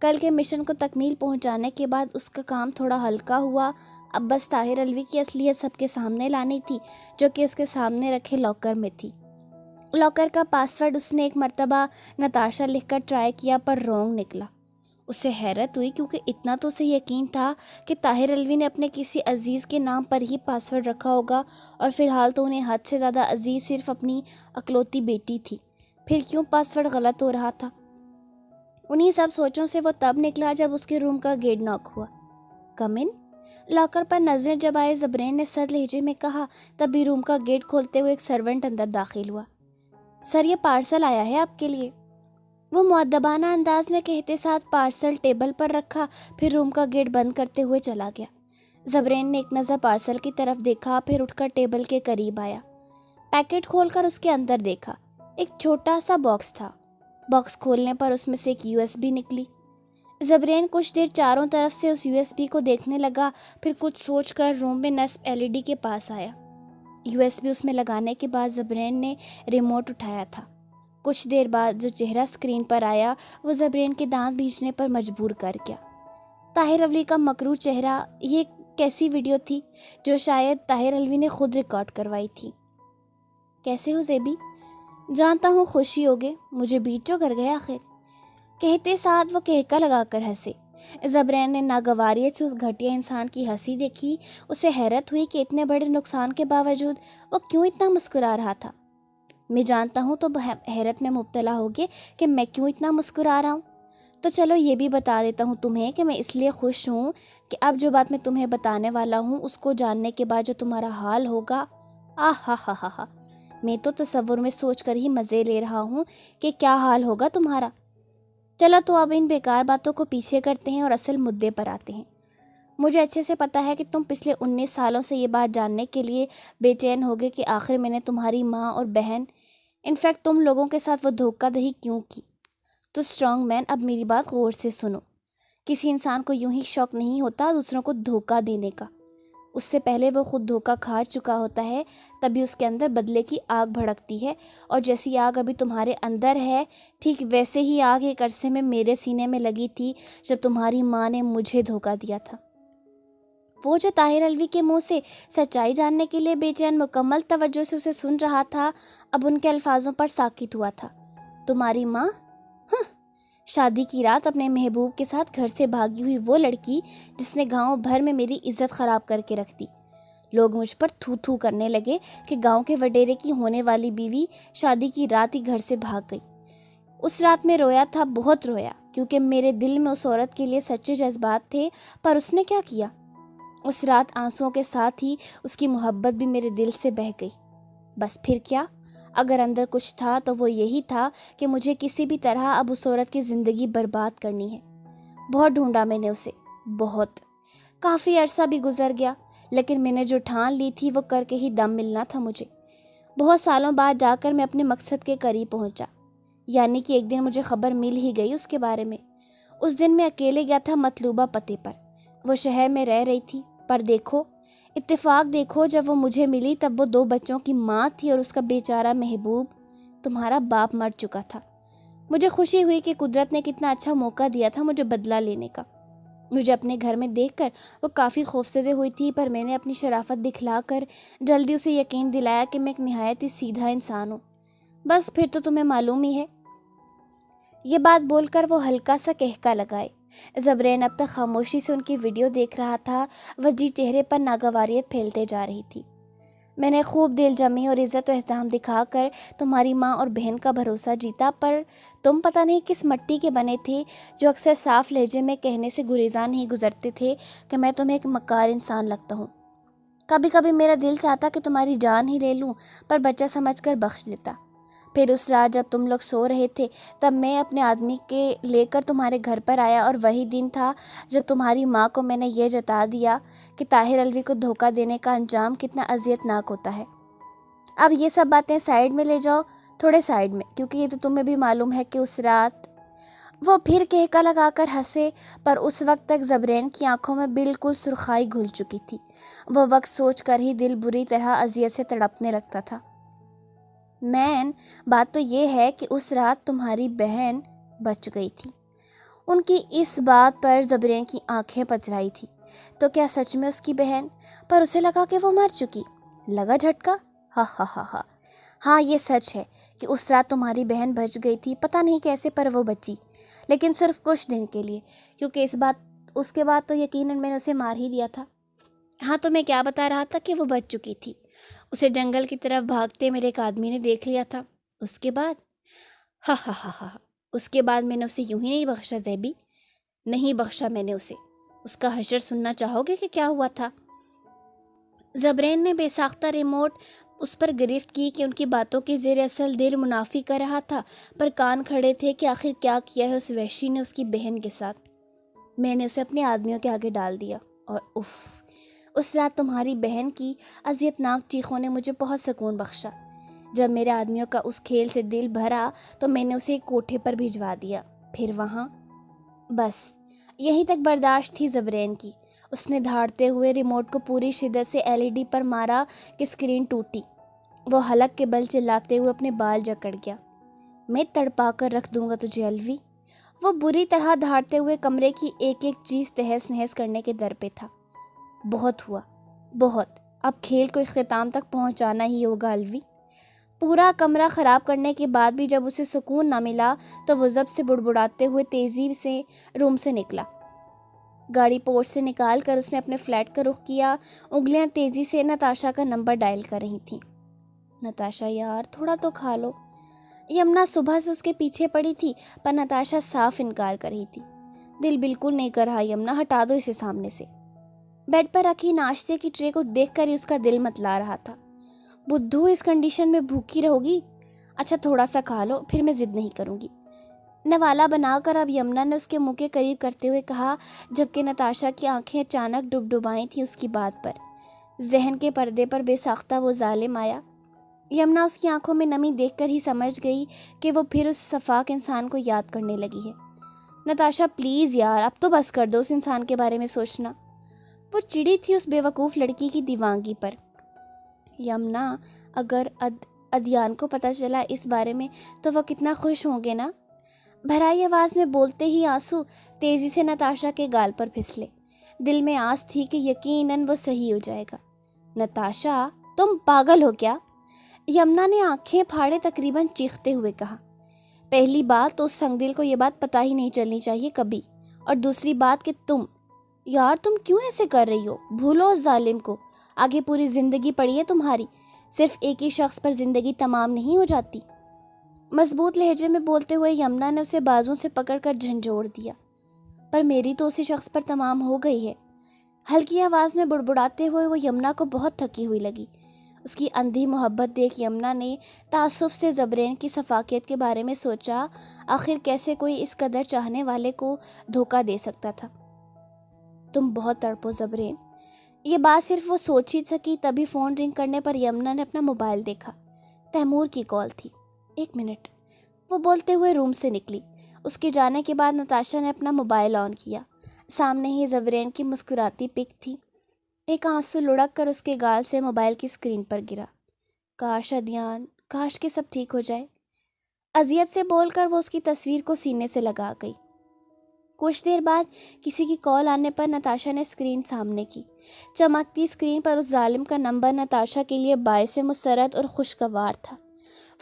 کل کے مشن کو تکمیل پہنچانے کے بعد اس کا کام تھوڑا ہلکا ہوا۔ اب بس طاہر الوی کی اصلیت سب کے سامنے لانی تھی، جو کہ اس کے سامنے رکھے لاکر میں تھی۔ لاکر کا پاسورڈ اس نے ایک مرتبہ نتاشا لکھ کر ٹرائی کیا پر رونگ نکلا۔ اسے حیرت ہوئی کیونکہ اتنا تو اسے یقین تھا کہ طاہر الوی نے اپنے کسی عزیز کے نام پر ہی پاسورڈ رکھا ہوگا، اور فی الحال تو انہیں حد سے زیادہ عزیز صرف اپنی اکلوتی بیٹی تھی۔ پھر کیوں پاسورڈ غلط ہو رہا تھا؟ انہی سب سوچوں سے وہ تب نکلا جب اس کے روم کا گیٹ ناک ہوا۔ کم ان۔ لاکر پر نظر جب آئے زبرین نے سر لہجے میں کہا، تبھی روم کا گیٹ کھولتے ہوئے ایک سرونٹ اندر داخل ہوا۔ سر، یہ پارسل آیا ہے آپ کے لیے، وہ مؤدبانہ انداز میں کہتے ساتھ پارسل ٹیبل پر رکھا، پھر روم کا گیٹ بند کرتے ہوئے چلا گیا۔ زبرین نے ایک نظر پارسل کی طرف دیکھا، پھر اٹھ کر ٹیبل کے قریب آیا۔ پیکٹ کھول کر اس کے اندر دیکھا، ایک چھوٹا سا باکس تھا۔ باکس کھولنے پر اس میں سے ایک USB نکلی۔ زبرین کچھ دیر چاروں طرف سے اس USB کو دیکھنے لگا، پھر کچھ سوچ کر روم میں نصب LED کے پاس آیا۔ USB اس میں لگانے کے بعد زبرین نے ریموٹ اٹھایا تھا۔ کچھ دیر بعد جو چہرہ اسکرین پر آیا وہ زبرین کے دانت بھینچنے پر مجبور کر گیا۔ طاہر الوی کا مکروہ چہرہ۔ یہ کیسی ویڈیو تھی جو شاید طاہر الوی نے خود ریکارڈ کروائی تھی۔ کیسے ہو زیبی؟ جانتا ہوں خوشی ہوگے، مجھے بیٹ جو کر گئے آخر، کہتے ساتھ وہ کہکا لگا کر ہنسے۔ زبرین نے ناگواریت سے اس گھٹیا انسان کی ہنسی دیکھی۔ اسے حیرت ہوئی کہ اتنے بڑے نقصان کے باوجود وہ کیوں اتنا مسکرا رہا تھا۔ میں جانتا ہوں تو حیرت میں مبتلا ہوگے کہ میں کیوں اتنا مسکرا رہا ہوں، تو چلو یہ بھی بتا دیتا ہوں تمہیں کہ میں اس لیے خوش ہوں کہ اب جو بات میں تمہیں بتانے والا ہوں اس کو جاننے کے بعد جو تمہارا حال ہوگا، ہا ہا ہا ہا، میں تو تصور میں سوچ کر ہی مزے لے رہا ہوں کہ کیا حال ہوگا تمہارا۔ چلو تو اب ان بیکار باتوں کو پیچھے کرتے ہیں اور اصل مدعے پر آتے ہیں۔ مجھے اچھے سے پتا ہے کہ تم پچھلے 19 سالوں سے یہ بات جاننے کے لیے بے چین ہوگے کہ آخر میں نے تمہاری ماں اور بہن، انفیکٹ تم لوگوں کے ساتھ وہ دھوکہ دہی کیوں کی۔ تو اسٹرانگ مین، اب میری بات غور سے سنو۔ کسی انسان کو یوں ہی شوق نہیں ہوتا دوسروں کو دھوکہ دینے کا، اس سے پہلے وہ خود دھوکہ کھا چکا ہوتا ہے، تبھی اس کے اندر بدلے کی آگ بھڑکتی ہے، اور جیسی آگ ابھی تمہارے اندر ہے ٹھیک ویسے ہی آگ ایک عرصے میں میرے سینے میں لگی تھی جب تمہاری ماں نے مجھے دھوکہ دیا تھا۔ وہ جو طاہر الوی کے منہ سے سچائی جاننے کے لیے بے چین مکمل توجہ سے اسے سن رہا تھا، اب ان کے الفاظوں پر ساکت ہوا تھا۔ تمہاری ماں؟ شادی کی رات اپنے محبوب کے ساتھ گھر سے بھاگی ہوئی وہ لڑکی جس نے گاؤں بھر میں میری عزت خراب کر کے رکھ دی۔ لوگ مجھ پر تھو تھو کرنے لگے کہ گاؤں کے وڈیرے کی ہونے والی بیوی شادی کی رات ہی گھر سے بھاگ گئی۔ اس رات میں رویا تھا، بہت رویا، کیونکہ میرے دل میں اس عورت کے لیے سچے جذبات تھے، پر اس نے کیا کیا؟ اس رات آنسوؤں کے ساتھ ہی اس کی محبت بھی میرے دل سے بہہ گئی۔ بس پھر کیا؟ اگر اندر کچھ تھا تو وہ یہی تھا کہ مجھے کسی بھی طرح اب اس عورت کی زندگی برباد کرنی ہے۔ بہت ڈھونڈا میں نے اسے، بہت، کافی عرصہ بھی گزر گیا، لیکن میں نے جو ٹھان لی تھی وہ کر کے ہی دم ملنا تھا مجھے۔ بہت سالوں بعد جا کر میں اپنے مقصد کے قریب پہنچا، یعنی کہ ایک دن مجھے خبر مل ہی گئی اس کے بارے میں۔ اس دن میں اکیلے گیا تھا مطلوبہ پتے پر، وہ شہر میں رہ رہی تھی، پر دیکھو اتفاق، دیکھو جب وہ مجھے ملی تب وہ 2 بچوں کی ماں تھی اور اس کا بیچارہ محبوب، تمہارا باپ، مر چکا تھا۔ مجھے خوشی ہوئی کہ قدرت نے کتنا اچھا موقع دیا تھا مجھے بدلہ لینے کا۔ مجھے اپنے گھر میں دیکھ کر وہ کافی خوفزدہ ہوئی تھی، پر میں نے اپنی شرافت دکھلا کر جلدی اسے یقین دلایا کہ میں ایک نہایت ہی سیدھا انسان ہوں۔ بس پھر تو تمہیں معلوم ہی ہے۔ یہ بات بول کر وہ ہلکا سا کہکا لگائے۔ زبرین اب تک خاموشی سے ان کی ویڈیو دیکھ رہا تھا، وجہ چہرے پر ناگواریت پھیلتے جا رہی تھی۔ میں نے خوب دل جمی اور عزت و احترام دکھا کر تمہاری ماں اور بہن کا بھروسہ جیتا، پر تم پتہ نہیں کس مٹی کے بنے تھے جو اکثر صاف لہجے میں کہنے سے گریزاں نہیں گزرتے تھے کہ میں تمہیں ایک مکار انسان لگتا ہوں۔ کبھی کبھی میرا دل چاہتا کہ تمہاری جان ہی لے لوں، پر بچہ سمجھ کر بخش دیتا۔ پھر اس رات جب تم لوگ سو رہے تھے تب میں اپنے آدمی کے لے کر تمہارے گھر پر آیا، اور وہی دن تھا جب تمہاری ماں کو میں نے یہ جتا دیا کہ طاہر الوی کو دھوکہ دینے کا انجام کتنا اذیت ناک ہوتا ہے۔ اب یہ سب باتیں سائیڈ میں لے جاؤ، تھوڑے سائیڈ میں، کیونکہ یہ تو تمہیں بھی معلوم ہے کہ اس رات وہ پھر کہکا لگا کر ہنسے، پر اس وقت تک زبرین کی آنکھوں میں بالکل سرخائی گھل چکی تھی۔ وہ وقت سوچ کر ہی دل بری طرح اذیت سے تڑپنے لگتا تھا۔ مین، بات تو یہ ہے کہ اس رات تمہاری بہن بچ گئی تھی۔ ان کی اس بات پر زبرین کی آنکھیں پتھرائی تھی۔ تو کیا سچ میں اس کی بہن؟ پر اسے لگا کہ وہ مر چکی۔ لگا جھٹکا۔ ہا ہا ہا ہا۔ ہاں یہ سچ ہے کہ اس رات تمہاری بہن بچ گئی تھی، پتہ نہیں کیسے پر وہ بچی، لیکن صرف کچھ دن کے لیے، کیونکہ اس کے بعد تو یقیناً میں نے اسے مار ہی دیا تھا۔ ہاں تو میں کیا بتا رہا تھا کہ وہ بچ چکی تھی۔ اسے جنگل کی طرف بھاگتے میرے ایک آدمی نے دیکھ لیا تھا۔ اس کے بعد؟ ہا ہا ہا ہا۔ اس کے بعد میں نے اسے یوں ہی نہیں بخشا زیبی، نہیں بخشا میں نے اسے۔ اس کا حشر سننا چاہو گے کہ کیا ہوا تھا؟ زبرین نے بے ساختہ ریموٹ اس پر گرفت کی کہ ان کی باتوں کے زیر اصل دل منافی کر رہا تھا، پر کان کھڑے تھے کہ آخر کیا کیا ہے اس وحشی نے اس کی بہن کے ساتھ۔ میں نے اسے اپنے آدمیوں کے آگے ڈال دیا، اور اف، اس رات تمہاری بہن کی اذیتناک چیخوں نے مجھے بہت سکون بخشا۔ جب میرے آدمیوں کا اس کھیل سے دل بھرا تو میں نے اسے ایک کوٹھے پر بھجوا دیا، پھر وہاں بس یہیں تک برداشت تھی زبرین کی۔ اس نے دھاڑتے ہوئے ریموٹ کو پوری شدت سے LED پر مارا کہ اسکرین ٹوٹی۔ وہ حلق کے بل چلاتے ہوئے اپنے بال جکڑ گیا۔ میں تڑپا کر رکھ دوں گا تجھے الوی۔ وہ بری طرح دھاڑتے ہوئے کمرے کی ایک ایک چیز تہس نہس کرنے کے در پہ تھا۔ بہت ہوا، بہت، اب کھیل کو اختتام تک پہنچانا ہی ہوگا الوی۔ پورا کمرہ خراب کرنے کے بعد بھی جب اسے سکون نہ ملا تو وہ ضبط سے بڑبڑاتے ہوئے تیزی سے روم سے نکلا۔ گاڑی پورٹ سے نکال کر اس نے اپنے فلیٹ کا رخ کیا۔ انگلیاں تیزی سے نتاشا کا نمبر ڈائل کر رہی تھیں۔ نتاشا یار تھوڑا تو کھا لو۔ یمنا صبح سے اس کے پیچھے پڑی تھی، پر نتاشا صاف انکار کر رہی تھی۔ دل بالکل نہیں کر رہا یمنا، ہٹا دو اسے سامنے سے۔ بیڈ پر رکھی ناشتے کی ٹرے کو دیکھ کر ہی اس کا دل متلا رہا تھا۔ بدھو اس کنڈیشن میں بھوکی رہو گی؟ اچھا تھوڑا سا کھا لو، پھر میں ضد نہیں کروں گی، نوالا بنا کر اب یمنا نے اس کے منہ کے قریب کرتے ہوئے کہا، جبکہ نتاشا کی آنکھیں اچانک ڈبڈبائی تھیں اس کی بات پر۔ ذہن کے پردے پر بے ساختہ وہ ظالم آیا۔ یمنا اس کی آنکھوں میں نمی دیکھ کر ہی سمجھ گئی کہ وہ پھر اس صفاک انسان کو یاد کرنے لگی ہے۔ نتاشا پلیز یار اب تو بس کر دو اس انسان کے بارے میں سوچنا۔ وہ چڑی تھی اس بے وقوف لڑکی کی دیوانگی پر۔ یمنا اگر ادیان کو پتہ چلا اس بارے میں تو وہ کتنا خوش ہوں گے نا۔ بھرائی آواز میں بولتے ہی آنسو تیزی سے نتاشا کے گال پر پھسلے۔ دل میں آس تھی کہ یقیناً وہ صحیح ہو جائے گا۔ نتاشا تم پاگل ہو کیا؟ یمنا نے آنکھیں پھاڑے تقریباً چیختے ہوئے کہا۔ پہلی بات تو اس سنگ دل کو یہ بات پتہ ہی نہیں چلنی چاہیے کبھی، اور دوسری بات کہ تم کیوں ایسے کر رہی ہو؟ بھولو اس ظالم کو، آگے پوری زندگی پڑی ہے تمہاری، صرف ایک ہی شخص پر زندگی تمام نہیں ہو جاتی۔ مضبوط لہجے میں بولتے ہوئے یمنا نے اسے بازوں سے پکڑ کر جھنجھوڑ دیا۔ پر میری تو اسی شخص پر تمام ہو گئی ہے۔ ہلکی آواز میں بڑبڑاتے ہوئے وہ یمنا کو بہت تھکی ہوئی لگی۔ اس کی اندھی محبت دیکھ یمنا نے تعصب سے زبرین کی شفاقیت کے بارے میں سوچا، آخر کیسے کوئی اس قدر چاہنے والے کو دھوکہ دے سکتا تھا۔ تم بہت تڑپو زبرین۔ یہ بات صرف وہ سوچ ہی سکی، تبھی فون رنگ کرنے پر یمنا نے اپنا موبائل دیکھا۔ تیمور کی کال تھی۔ 1 منٹ، وہ بولتے ہوئے روم سے نکلی۔ اس کے جانے کے بعد نتاشا نے اپنا موبائل آن کیا۔ سامنے ہی زبرین کی مسکراتی پک تھی۔ ایک آنسو لڑک کر اس کے گال سے موبائل کی اسکرین پر گرا۔ کاش ادیان، کاش کہ سب ٹھیک ہو جائے۔ اذیت سے بول کر وہ اس کی تصویر کو سینے سے لگا گئی۔ کچھ دیر بعد کسی کی کال آنے پر نتاشا نے اسکرین سامنے کی۔ چمکتی اسکرین پر اس ظالم کا نمبر نتاشا کے لیے باعث مسرت اور خوشگوار تھا۔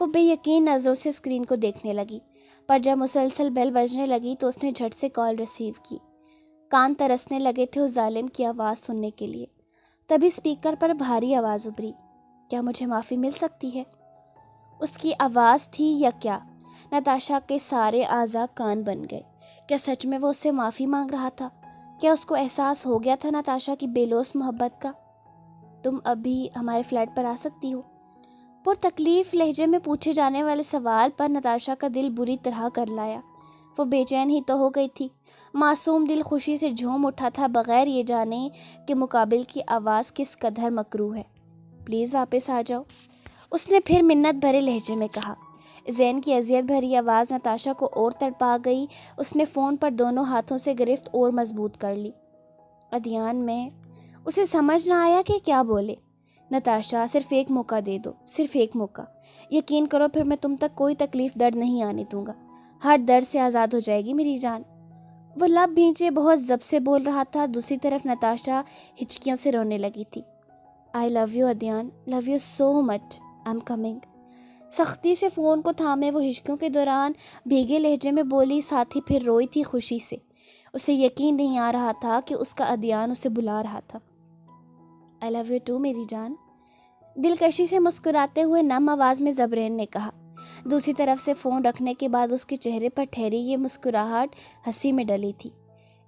وہ بے یقین نظروں سے اسکرین کو دیکھنے لگی، پر جب مسلسل بیل بجنے لگی تو اس نے جھٹ سے کال ریسیو کی۔ کان ترسنے لگے تھے اس ظالم کی آواز سننے کے لیے۔ تبھی اسپیکر پر بھاری آواز ابھری، کیا مجھے معافی مل سکتی ہے؟ اس کی آواز تھی یا کیا؟ نتاشا کے سارے اعضاء کان بن گئے۔ کیا سچ میں وہ اس سے معافی مانگ رہا تھا؟ کیا اس کو احساس ہو گیا تھا نتاشا کی بے لوث محبت کا؟ تم ابھی ہمارے فلیٹ پر آ سکتی ہو؟ پر تکلیف لہجے میں پوچھے جانے والے سوال پر نتاشا کا دل بری طرح کر لایا۔ وہ بے چین ہی تو ہو گئی تھی۔ معصوم دل خوشی سے جھوم اٹھا تھا بغیر یہ جانے کہ مقابل کی آواز کس قدر مکروہ ہے۔ پلیز واپس آ جاؤ، اس نے پھر منت بھرے لہجے میں کہا۔ زین کی اذیت بھری آواز نتاشا کو اور تڑپا گئی۔ اس نے فون پر دونوں ہاتھوں سے گرفت اور مضبوط کر لی۔ ادیان میں اسے سمجھ نہ آیا کہ کیا بولے۔ نتاشا صرف ایک موقع دے دو، صرف ایک موقع، یقین کرو پھر میں تم تک کوئی تکلیف درد نہیں آنے دوں گا۔ ہر درد سے آزاد ہو جائے گی میری جان۔ وہ لب بھینچے بہت ضبط سے بول رہا تھا۔ دوسری طرف نتاشا ہچکیوں سے رونے لگی تھی۔ I love you Adyan, love you so much, I am coming. سختی سے فون کو تھامے وہ ہچکیوں کے دوران بھیگے لہجے میں بولی، ساتھ ہی پھر روئی تھی خوشی سے۔ اسے یقین نہیں آ رہا تھا کہ اس کا ادیان اسے بلا رہا تھا۔ آئی لو یو ٹو میری جان، دلکشی سے مسکراتے ہوئے نم آواز میں زبرین نے کہا۔ دوسری طرف سے فون رکھنے کے بعد اس کے چہرے پر ٹھہری یہ مسکراہٹ ہنسی میں ڈلی تھی،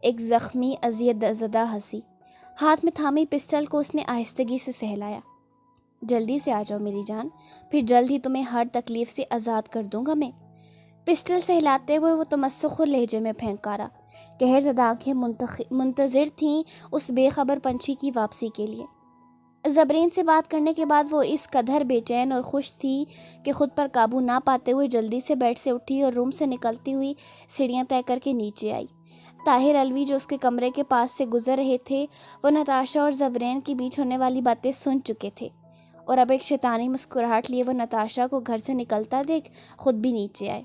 ایک زخمی اذیت زدہ ہنسی۔ ہاتھ میں تھامی پسٹل کو اس نے آہستگی سے سہلایا۔ جلدی سے آ جاؤ میری جان، پھر جلد ہی تمہیں ہر تکلیف سے آزاد کر دوں گا میں۔ پسٹل سہلاتے ہوئے وہ تمسخر لہجے میں پھینکارا۔ قہر زدہ آنکھیں منتظر تھیں اس بے خبر پنچھی کی واپسی کے لیے۔ زبرین سے بات کرنے کے بعد وہ اس قدر بے چین اور خوش تھی کہ خود پر قابو نہ پاتے ہوئے جلدی سے بیڈ سے اٹھی اور روم سے نکلتی ہوئی سیڑھیاں طے کر کے نیچے آئی۔ طاہر الوی جو اس کے کمرے کے پاس سے گزر رہے تھے، وہ نتاشا اور زبرین کے بیچ ہونے والی باتیں سن چکے تھے، اور اب ایک شیطانی مسکراہٹ لیے وہ نتاشا کو گھر سے نکلتا دیکھ خود بھی نیچے آئے۔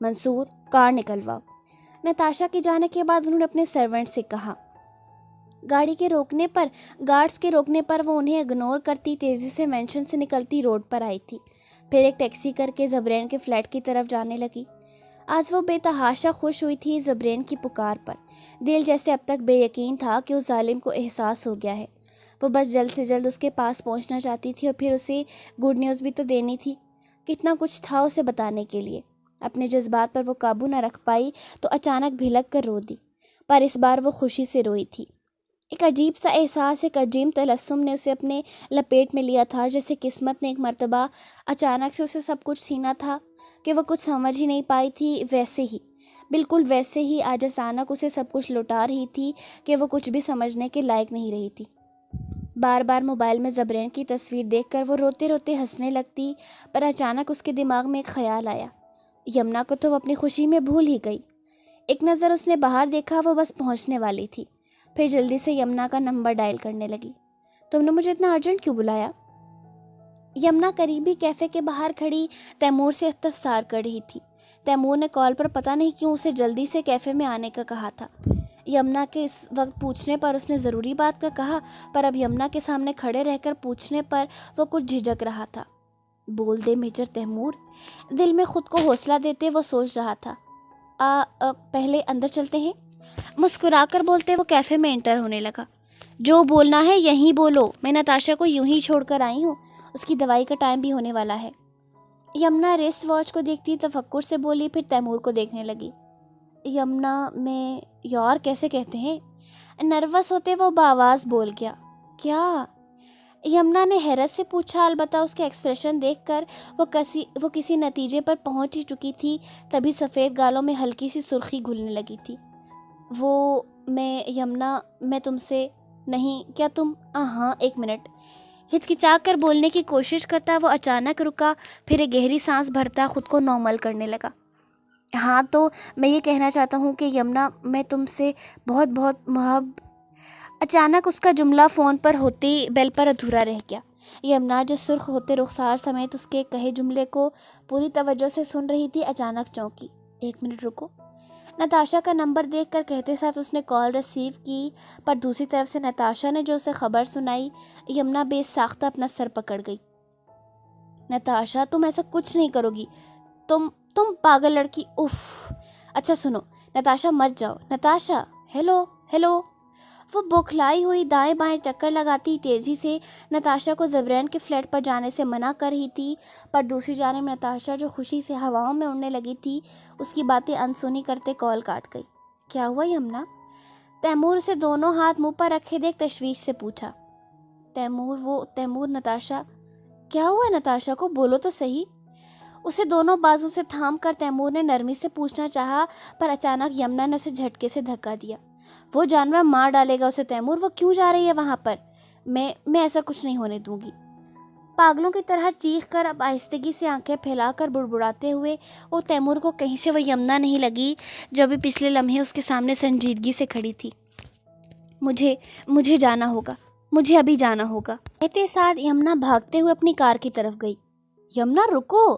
منصور، کار نکلواؤ۔ نتاشا کے جانے کے بعد انہوں نے اپنے سرونٹ سے کہا۔ گارڈس کے روکنے پر وہ انہیں اگنور کرتی تیزی سے مینشن سے نکلتی روڈ پر آئی تھی، پھر ایک ٹیکسی کر کے زبرین کے فلیٹ کی طرف جانے لگی۔ آج وہ بے تحاشا خوش ہوئی تھی زبرین کی پکار پر۔ دل جیسے اب تک بے یقین تھا کہ اس ظالم کو احساس ہو گیا ہے۔ وہ بس جلد سے جلد اس کے پاس پہنچنا چاہتی تھی اور پھر اسے گڈ نیوز بھی تو دینی تھی۔ کتنا کچھ تھا اسے بتانے کے لیے۔ اپنے جذبات پر وہ قابو نہ رکھ پائی تو اچانک بھلک کر رو دی، پر اس بار وہ خوشی سے روئی تھی۔ ایک عجیب سا احساس، ایک عجیب تلسم نے اسے اپنے لپیٹ میں لیا تھا، جیسے قسمت نے ایک مرتبہ اچانک سے اسے سب کچھ چھینا تھا کہ وہ کچھ سمجھ ہی نہیں پائی تھی۔ ویسے ہی، بالکل ویسے ہی آج اچانک اسے سب کچھ لوٹا رہی تھی کہ وہ کچھ بھی سمجھنے کے لائق نہیں رہی تھی۔ بار بار موبائل میں زبرین کی تصویر دیکھ کر وہ روتے روتے ہنسنے لگتی، پر اچانک اس کے دماغ میں ایک خیال آیا۔ یمنا کو تو وہ اپنی خوشی میں بھول ہی گئی۔ ایک نظر اس نے باہر دیکھا، وہ بس پہنچنے والی تھی، پھر جلدی سے یمنا کا نمبر ڈائل کرنے لگی۔ تم نے مجھے اتنا ارجنٹ کیوں بلایا؟ یمنا قریبی کیفے کے باہر کھڑی تیمور سے استفسار کر رہی تھی۔ تیمور نے کال پر پتہ نہیں کیوں اسے جلدی سے کیفے میں آنے کا کہا تھا۔ یمنا کے اس وقت پوچھنے پر اس نے ضروری بات کا کہا، پر اب یمنا کے سامنے کھڑے رہ کر پوچھنے پر وہ کچھ جھجک رہا تھا۔ بول دے میجر تیمور، دل میں خود کو حوصلہ دیتے وہ سوچ رہا تھا۔ پہلے اندر چلتے ہیں۔ مسکرا کر بولتے وہ کیفے میں انٹر ہونے لگا۔ جو بولنا ہے یہیں بولو، میں نتاشا کو یوں ہی چھوڑ کر آئی ہوں، اس کی دوائی کا ٹائم بھی ہونے والا ہے۔ یمنا ریسٹ واچ کو دیکھتی تفکر سے بولی، پھر تیمور کو دیکھنے لگی۔ یمنا میں یار کیسے کہتے ہیں؟ نروس ہوتے وہ بآواز بول گیا۔ کیا؟ یمنا نے حیرت سے پوچھا، البتہ اس کے ایکسپریشن دیکھ کر وہ کسی نتیجے پر پہنچ ہی چکی تھی۔ تبھی سفید گالوں میں ہلکی سی سرخی گھلنے لگی تھی۔ یمنا میں تم سے نہیں، کیا تم ہاں ایک منٹ۔ ہچکچا کر بولنے کی کوشش کرتا وہ اچانک رکا، پھر ایک گہری سانس بھرتا خود کو نارمل کرنے لگا۔ ہاں تو میں یہ کہنا چاہتا ہوں کہ یمنا میں تم سے بہت بہت اچانک اس کا جملہ فون پر ہوتے بیل پر ادھورا رہ گیا۔ یمنا جو سرخ ہوتے رخسار سمیت اس کے کہے جملے کو پوری توجہ سے سن رہی تھی، اچانک چونکی۔ ایک منٹ رکو۔ نتاشا کا نمبر دیکھ کر کہتے ساتھ اس نے کال ریسیو کی، پر دوسری طرف سے نتاشا نے جو اسے خبر سنائی، یمنا بے ساختہ اپنا سر پکڑ گئی۔ نتاشا تم ایسا کچھ نہیں کرو گی، تم پاگل لڑکی، اف۔ اچھا سنو نتاشا، مت جاؤ نتاشا۔ ہیلو۔ وہ بوکھلائی ہوئی دائیں بائیں چکر لگاتی تیزی سے نتاشا کو زبرین کے فلیٹ پر جانے سے منع کر رہی تھی، پر دوسری جانب نتاشا جو خوشی سے ہواؤں میں اڑنے لگی تھی، اس کی باتیں انسنی کرتے کال کاٹ گئی۔ کیا ہوا یمنا؟ تیمور اسے دونوں ہاتھ منہ پر رکھے دیکھ تشویش سے پوچھا۔ تیمور نتاشا۔ کیا ہوا نتاشا کو؟ بولو تو صحیح۔ اسے دونوں بازو سے تھام کر تیمور نے نرمی سے پوچھنا چاہا، پر اچانک یمنا نے اسے جھٹکے سے دھکا دیا۔ وہ جانور مار ڈالے گا اسے تیمور، وہ کیوں جا رہی ہے وہاں پر؟ میں ایسا کچھ نہیں ہونے دوں گی۔ پاگلوں کی طرح چیخ کر اب آہستگی سے آنکھیں پھیلا کر بڑبڑاتے ہوئے وہ تیمور کو کہیں سے وہ یمنا نہیں لگی جو ابھی پچھلے لمحے اس کے سامنے سنجیدگی سے کھڑی تھی۔ مجھے جانا ہوگا، مجھے ابھی جانا ہوگا۔ کہتے ساتھ یمنا بھاگتے ہوئے اپنی کار کی طرف گئی۔ یمنا رکو۔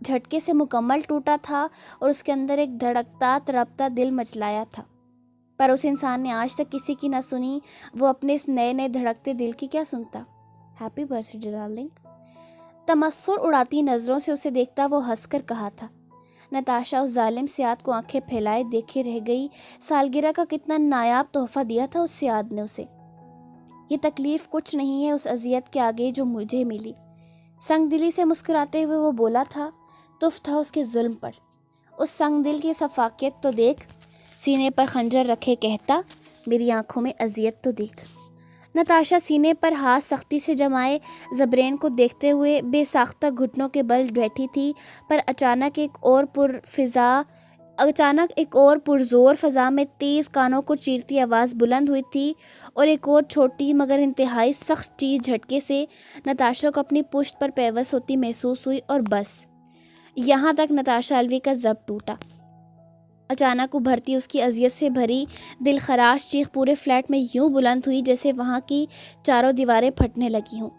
جھٹکے سے مکمل ٹوٹا تھا اور اس کے اندر ایک دھڑکتا تڑپتا دل مچلایا تھا، پر اس انسان نے آج تک کسی کی نہ سنی، وہ اپنے اس نئے نئے دھڑکتے دل کی کیا سنتا؟ Happy birthday darling. تمسخر اڑاتی نظروں سے اسے دیکھتا وہ ہنس کر کہا تھا۔ نتاشا اس ظالم سیاد کو آنکھیں پھیلائے دیکھے رہ گئی۔ سالگرہ کا کتنا نایاب تحفہ دیا تھا اس سیاد نے اسے۔ یہ تکلیف کچھ نہیں ہے اس اذیت کے آگے جو مجھے ملی۔ سنگ دلی سے مسکراتے ہوئے وہ بولا تھا۔ تف تھا اس کے ظلم پر۔ اس سنگ دل کی شفافیت تو دیکھ، سینے پر خنجر رکھے کہتا، میری آنکھوں میں اذیت تو دیکھ۔ نتاشا سینے پر ہاتھ سختی سے جمائے زبرین کو دیکھتے ہوئے بے ساختہ گھٹنوں کے بل بیٹھی تھی، پر اچانک ایک اور پرزور فضا میں تیز کانوں کو چیرتی آواز بلند ہوئی تھی، اور ایک اور چھوٹی مگر انتہائی سخت چیز جھٹکے سے نتاشا کو اپنی پشت پر پیوست ہوتی محسوس ہوئی، اور بس یہاں تک نتاشا الوی کا ضبط ٹوٹا۔ اچانک ابھرتی اس کی اذیت سے بھری دل خراش چیخ پورے فلیٹ میں یوں بلند ہوئی جیسے وہاں کی چاروں دیواریں پھٹنے لگی ہوں۔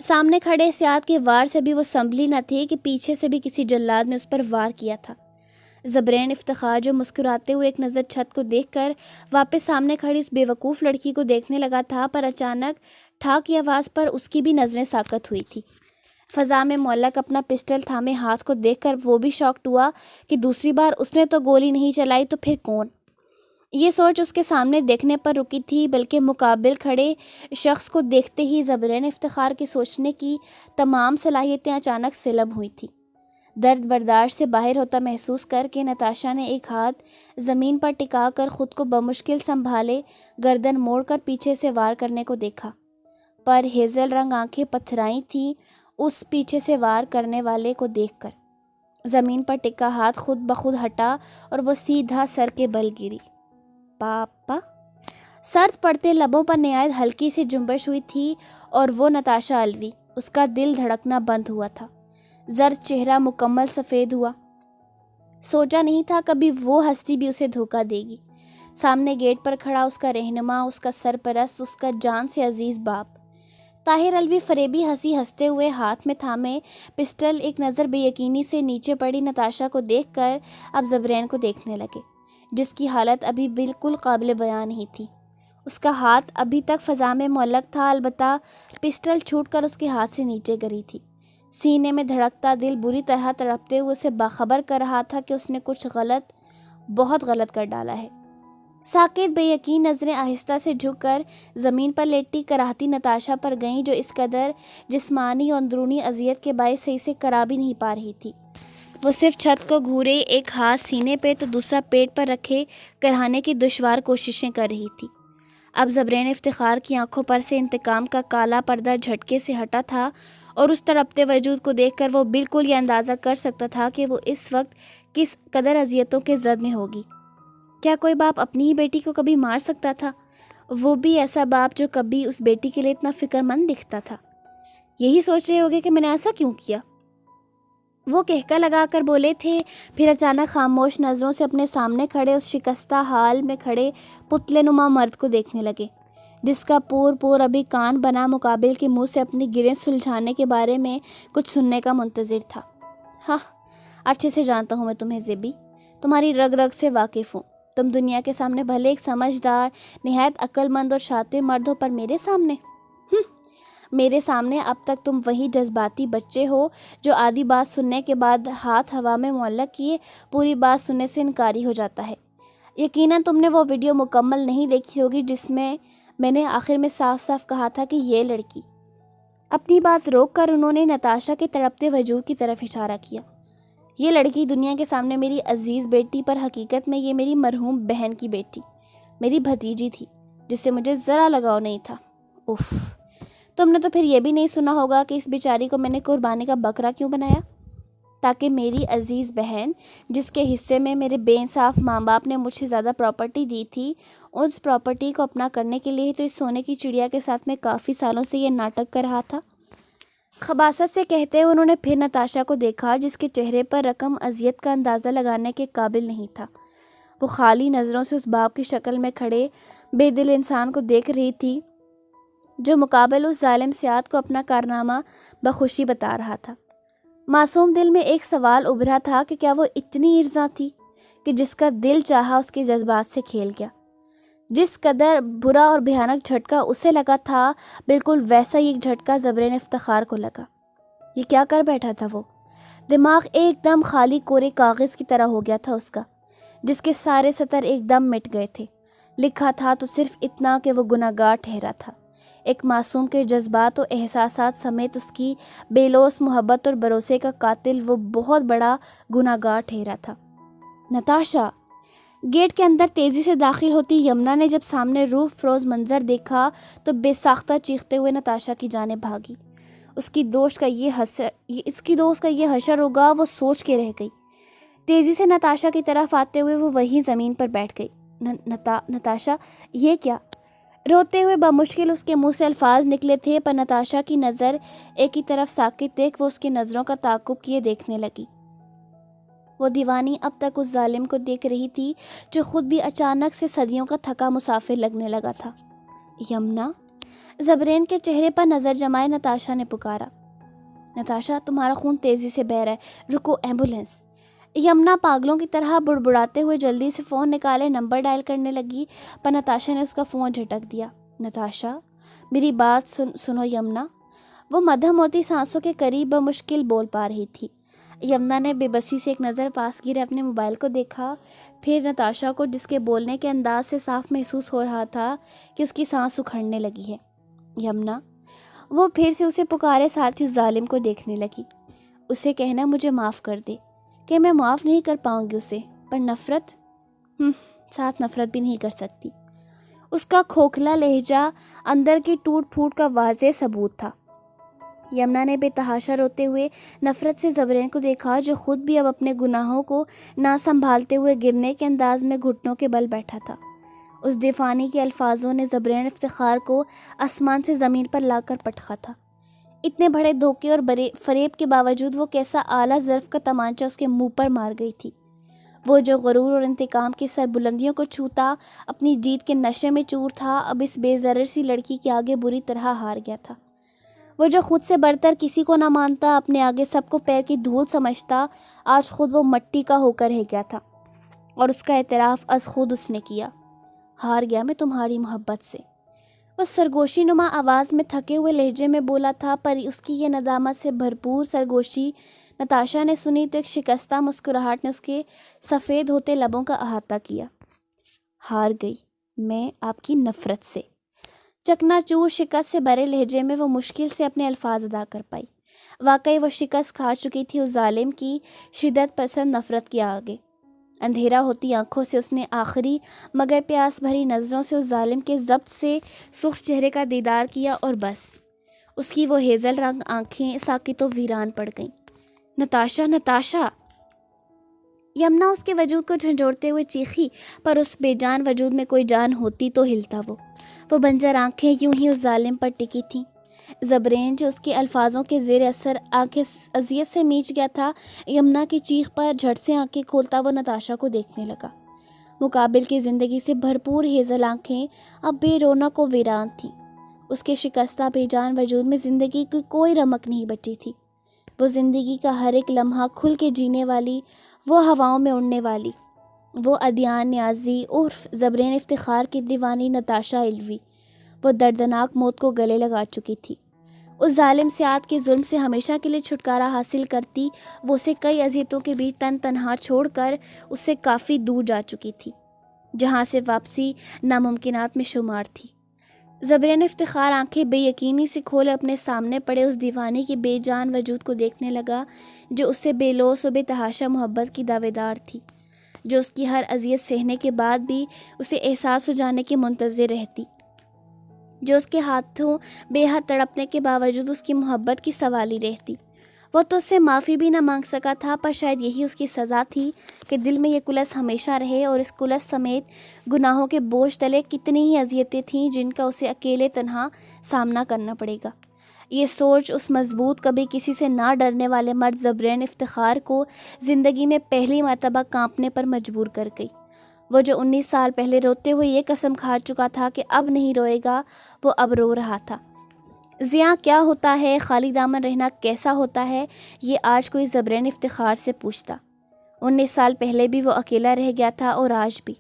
سامنے کھڑے سیاد کے وار سے بھی وہ سنبھلی نہ تھی کہ پیچھے سے بھی کسی جلاد نے اس پر وار کیا تھا۔ زبرین افتخار جو مسکراتے ہوئے ایک نظر چھت کو دیکھ کر واپس سامنے کھڑی اس بے وقوف لڑکی کو دیکھنے لگا تھا، پر اچانک ٹھا کی آواز پر اس کی بھی نظریں ساکت ہوئی تھی۔ فضا میں معلق اپنا پسٹل تھامے ہاتھ کو دیکھ کر وہ بھی شاکڈ ہوا کہ دوسری بار اس نے تو گولی نہیں چلائی تو پھر کون؟ یہ سوچ اس کے سامنے دیکھنے پر رکی تھی، بلکہ مقابل کھڑے شخص کو دیکھتے ہی زبرین افتخار کے سوچنے کی تمام صلاحیتیں اچانک سلب ہوئی تھی۔ درد برداشت سے باہر ہوتا محسوس کر کے نتاشا نے ایک ہاتھ زمین پر ٹکا کر خود کو بمشکل سنبھالے گردن موڑ کر پیچھے سے وار کرنے کو دیکھا، پر ہیزل رنگ آنکھیں پتھرائی تھیں اس پیچھے سے وار کرنے والے کو دیکھ کر۔ زمین پر ٹکا ہاتھ خود بخود ہٹا اور وہ سیدھا سر کے بل گری۔ پاپا؟ سرد پڑتے لبوں پر نہایت ہلکی سی جنبش ہوئی تھی، اور وہ نتاشا الوی، اس کا دل دھڑکنا بند ہوا تھا، زرد چہرہ مکمل سفید ہوا۔ سوچا نہیں تھا کبھی وہ ہستی بھی اسے دھوکہ دے گی۔ سامنے گیٹ پر کھڑا اس کا رہنما، اس کا سرپرست، اس کا جان سے عزیز باپ طاہر الوی فریبی ہنسی ہنستے ہوئے ہاتھ میں تھامے پسٹل ایک نظر بے یقینی سے نیچے پڑی نتاشا کو دیکھ کر اب زبرین کو دیکھنے لگے، جس کی حالت ابھی بالکل قابل بیان نہیں تھی۔ اس کا ہاتھ ابھی تک فضا میں معلق تھا، البتہ پسٹل چھوٹ کر اس کے ہاتھ سے نیچے گری تھی۔ سینے میں دھڑکتا دل بری طرح تڑپتے ہوئے اسے باخبر کر رہا تھا کہ اس نے کچھ غلط، بہت غلط کر ڈالا ہے۔ ساکت بے یقین نظریں آہستہ سے جھک کر زمین پر لیٹی کراہتی نتاشا پر گئیں، جو اس قدر جسمانی اور اندرونی اذیت کے باعث صحیح سے کرا بھی نہیں پا رہی تھی۔ وہ صرف چھت کو گھورے ایک ہاتھ سینے پہ تو دوسرا پیٹ پر رکھے کرانے کی دشوار کوششیں کر رہی تھی۔ اب زبرین افتخار کی آنکھوں پر سے انتقام کا کالا پردہ جھٹکے سے ہٹا تھا، اور اس تڑپتے وجود کو دیکھ کر وہ بالکل یہ اندازہ کر سکتا تھا کہ وہ اس وقت کس قدر اذیتوں کے زد میں ہوگی۔ کیا کوئی باپ اپنی ہی بیٹی کو کبھی مار سکتا تھا؟ وہ بھی ایسا باپ جو کبھی اس بیٹی کے لیے اتنا فکر مند دکھتا تھا۔ یہی سوچ رہے ہوگے کہ میں نے ایسا کیوں کیا، وہ کہکا لگا کر بولے تھے، پھر اچانک خاموش نظروں سے اپنے سامنے کھڑے اس شکستہ حال میں کھڑے پتلے نما مرد کو دیکھنے لگے، جس کا پور ابھی کان بنا مقابل کے منہ سے اپنی گریں سلجھانے کے بارے میں کچھ سننے کا منتظر تھا۔ ہاں، اچھے سے جانتا ہوں میں تمہیں زیبی، تمہاری رگ رگ سے واقف ہوں۔ تم دنیا کے سامنے بھلے ایک سمجھدار، نہایت عقل مند اور شاطر مرد ہو، پر میرے سامنے اب تک تم وہی جذباتی بچے ہو جو آدھی بات سننے کے بعد ہاتھ ہوا میں معلق کیے پوری بات سننے سے انکاری ہو جاتا ہے۔ یقیناً تم نے وہ ویڈیو مکمل نہیں دیکھی ہوگی جس میں نے آخر میں صاف صاف کہا تھا کہ یہ لڑکی، اپنی بات روک کر انہوں نے نتاشا کے تڑپتے وجود کی طرف اشارہ کیا، یہ لڑکی دنیا کے سامنے میری عزیز بیٹی، پر حقیقت میں یہ میری مرحوم بہن کی بیٹی، میری بھتیجی تھی، جس سے مجھے ذرا لگاؤ نہیں تھا۔ اف، تم نے تو پھر یہ بھی نہیں سنا ہوگا کہ اس بیچاری کو میں نے قربانی کا بکرا کیوں بنایا؟ تاکہ میری عزیز بہن، جس کے حصے میں میرے بے انصاف ماں باپ نے مجھ سے زیادہ پراپرٹی دی تھی، اس پراپرٹی کو اپنا کرنے کے لیے تو اس سونے کی چڑیا کے ساتھ میں کافی سالوں سے یہ ناٹک کر رہا تھا۔ خباثت سے کہتے ہوئے انہوں نے پھر نتاشا کو دیکھا، جس کے چہرے پر رقم اذیت کا اندازہ لگانے کے قابل نہیں تھا۔ وہ خالی نظروں سے اس باپ کی شکل میں کھڑے بے دل انسان کو دیکھ رہی تھی، جو مقابل اس ظالم سیاد کو اپنا کارنامہ بخوشی بتا رہا تھا۔ معصوم دل میں ایک سوال ابھرا تھا کہ کیا وہ اتنی ارزاں تھی کہ جس کا دل چاہا اس کے جذبات سے کھیل گیا؟ جس قدر برا اور بھیانک جھٹکا اسے لگا تھا، بالکل ویسا ہی ایک جھٹکا زبرین افتخار کو لگا۔ یہ کیا کر بیٹھا تھا وہ؟ دماغ ایک دم خالی کورے کاغذ کی طرح ہو گیا تھا اس کا، جس کے سارے سطر ایک دم مٹ گئے تھے۔ لکھا تھا تو صرف اتنا کہ وہ گناہگار ٹھہرا تھا۔ ایک معصوم کے جذبات و احساسات سمیت اس کی بے لوث محبت اور بھروسے کا قاتل وہ بہت بڑا گناہگار ٹھہرا تھا۔ نتاشا! گیٹ کے اندر تیزی سے داخل ہوتی یمنا نے جب سامنے روح فروز منظر دیکھا تو بے ساختہ چیختے ہوئے نتاشا کی جانب بھاگی۔ اس کی دوست کا یہ حشر ہوگا، وہ سوچ کے رہ گئی۔ تیزی سے نتاشا کی طرف آتے ہوئے وہ وہیں زمین پر بیٹھ گئی۔ نتاشا، یہ کیا؟ روتے ہوئے بمشکل اس کے منہ سے الفاظ نکلے تھے، پر نتاشا کی نظر ایک ہی طرف ساکت دیکھ وہ اس کی نظروں کا تعاقب کیے دیکھنے لگی۔ وہ دیوانی اب تک اس ظالم کو دیکھ رہی تھی جو خود بھی اچانک سے صدیوں کا تھکا مسافر لگنے لگا تھا۔ یمنا! زبرین کے چہرے پر نظر جمائے نتاشا نے پکارا۔ نتاشا، تمہارا خون تیزی سے بہہ رہا ہے، رکو، ایمبولینس! یمنا پاگلوں کی طرح بڑبڑاتے ہوئے جلدی سے فون نکالے نمبر ڈائل کرنے لگی، پر نتاشا نے اس کا فون جھٹک دیا۔ نتاشا، میری بات سنو یمنا! وہ مدھم ہوتی سانسوں کے قریب بمشکل بول پا رہی تھی۔ یمنا نے بے بسی سے ایک نظر پاس گرے اپنے موبائل کو دیکھا، پھر نتاشا کو، جس کے بولنے کے انداز سے صاف محسوس ہو رہا تھا کہ اس کی سانس اکھڑنے لگی ہے۔ یمنا! وہ پھر سے اسے پکارے ساتھ ہی اس ظالم کو دیکھنے لگی۔ اسے کہنا مجھے معاف کر دے، کہ میں معاف نہیں کر پاؤں گی اسے، پر نفرت؟ ساتھ نفرت بھی نہیں کر سکتی۔ اس کا کھوکھلا لہجہ اندر کی ٹوٹ پھوٹ کا واضح ثبوت تھا۔ یمنا نے بے تحاشا روتے ہوئے نفرت سے زبرین کو دیکھا، جو خود بھی اب اپنے گناہوں کو نہ سنبھالتے ہوئے گرنے کے انداز میں گھٹنوں کے بل بیٹھا تھا۔ اس دیفانی کے الفاظوں نے زبرین افتخار کو آسمان سے زمین پر لا کر پٹخا تھا۔ اتنے بڑے دھوکے اور فریب کے باوجود وہ کیسا اعلیٰ ظرف کا تمانچہ اس کے منہ پر مار گئی تھی۔ وہ جو غرور اور انتقام کی سربلندیوں کو چھوتا اپنی جیت کے نشے میں چور تھا، اب اس بے ضرر سی لڑکی کے آگے بری طرح ہار گیا تھا۔ وہ جو خود سے برتر کسی کو نہ مانتا، اپنے آگے سب کو پیر کی دھول سمجھتا، آج خود وہ مٹی کا ہو کر رہ گیا تھا، اور اس کا اعتراف از خود اس نے کیا۔ ہار گیا میں تمہاری محبت سے، وہ سرگوشی نما آواز میں تھکے ہوئے لہجے میں بولا تھا، پر اس کی یہ ندامت سے بھرپور سرگوشی نتاشا نے سنی تو ایک شکستہ مسکراہٹ نے اس کے سفید ہوتے لبوں کا احاطہ کیا۔ ہار گئی میں آپ کی نفرت سے، چکنا چور شکست سے بھرے لہجے میں وہ مشکل سے اپنے الفاظ ادا کر پائی۔ واقعی وہ شکست کھا چکی تھی اس ظالم کی شدت پسند نفرت کے آگے۔ اندھیرا ہوتی آنکھوں سے اس نے آخری مگر پیاس بھری نظروں سے اس ظالم کے ضبط سے سرخ چہرے کا دیدار کیا، اور بس اس کی وہ ہیزل رنگ آنکھیں ساکت و ویران پڑ گئیں۔ نتاشا، نتاشا! یمنا اس کے وجود کو جھنجھوڑتے ہوئے چیخی، پر اس بے جان وجود میں کوئی جان ہوتی تو ہلتا وہ بنجر آنکھیں یوں ہی اس ظالم پر ٹکی تھیں۔ زبرین جو اس کے الفاظوں کے زیر اثر آنکھیں اذیت سے میچ گیا تھا، یمنا کی چیخ پر جھٹ سے آنکھیں کھولتا وہ نتاشا کو دیکھنے لگا۔ مقابل کی زندگی سے بھرپور ہیزل آنکھیں اب بے رونق و ویران تھیں۔ اس کے شکستہ بے جان وجود میں زندگی کی کوئی رمق نہیں بچی تھی۔ وہ زندگی کا ہر ایک لمحہ کھل کے جینے والی، وہ ہواؤں میں اڑنے والی، وہ ادیان نیازی عرف زبرین افتخار کی دیوانی نتاشا علوی، وہ دردناک موت کو گلے لگا چکی تھی۔ اس ظالم سیاد کے ظلم سے ہمیشہ کے لیے چھٹکارا حاصل کرتی وہ اسے کئی اذیتوں کے بیچ تنہا چھوڑ کر اس سے کافی دور جا چکی تھی، جہاں سے واپسی ناممکنات میں شمار تھی۔ زبرین افتخار آنکھیں بے یقینی سے کھولے اپنے سامنے پڑے اس دیوانی کے بے جان وجود کو دیکھنے لگا، جو اس سے بے لوث و بے تحاشا محبت کی دعویدار تھی، جو اس کی ہر اذیت سہنے کے بعد بھی اسے احساس ہو جانے کے منتظر رہتی، جو اس کے ہاتھوں بے حد تڑپنے کے باوجود اس کی محبت کی سوالی رہتی۔ وہ تو اس سے معافی بھی نہ مانگ سکا تھا، پر شاید یہی اس کی سزا تھی کہ دل میں یہ کلس ہمیشہ رہے، اور اس کلس سمیت گناہوں کے بوجھ تلے کتنی ہی اذیتیں تھیں جن کا اسے اکیلے تنہا سامنا کرنا پڑے گا۔ یہ سوچ اس مضبوط، کبھی کسی سے نہ ڈرنے والے مرد زبرین افتخار کو زندگی میں پہلی مرتبہ کانپنے پر مجبور کر گئی۔ وہ جو 19 سال پہلے روتے ہوئے یہ قسم کھا چکا تھا کہ اب نہیں روئے گا، وہ اب رو رہا تھا۔ ضیاء کیا ہوتا ہے، خالی دامن رہنا کیسا ہوتا ہے، یہ آج کوئی زبرین افتخار سے پوچھتا۔ 19 سال پہلے بھی وہ اکیلا رہ گیا تھا اور آج بھی،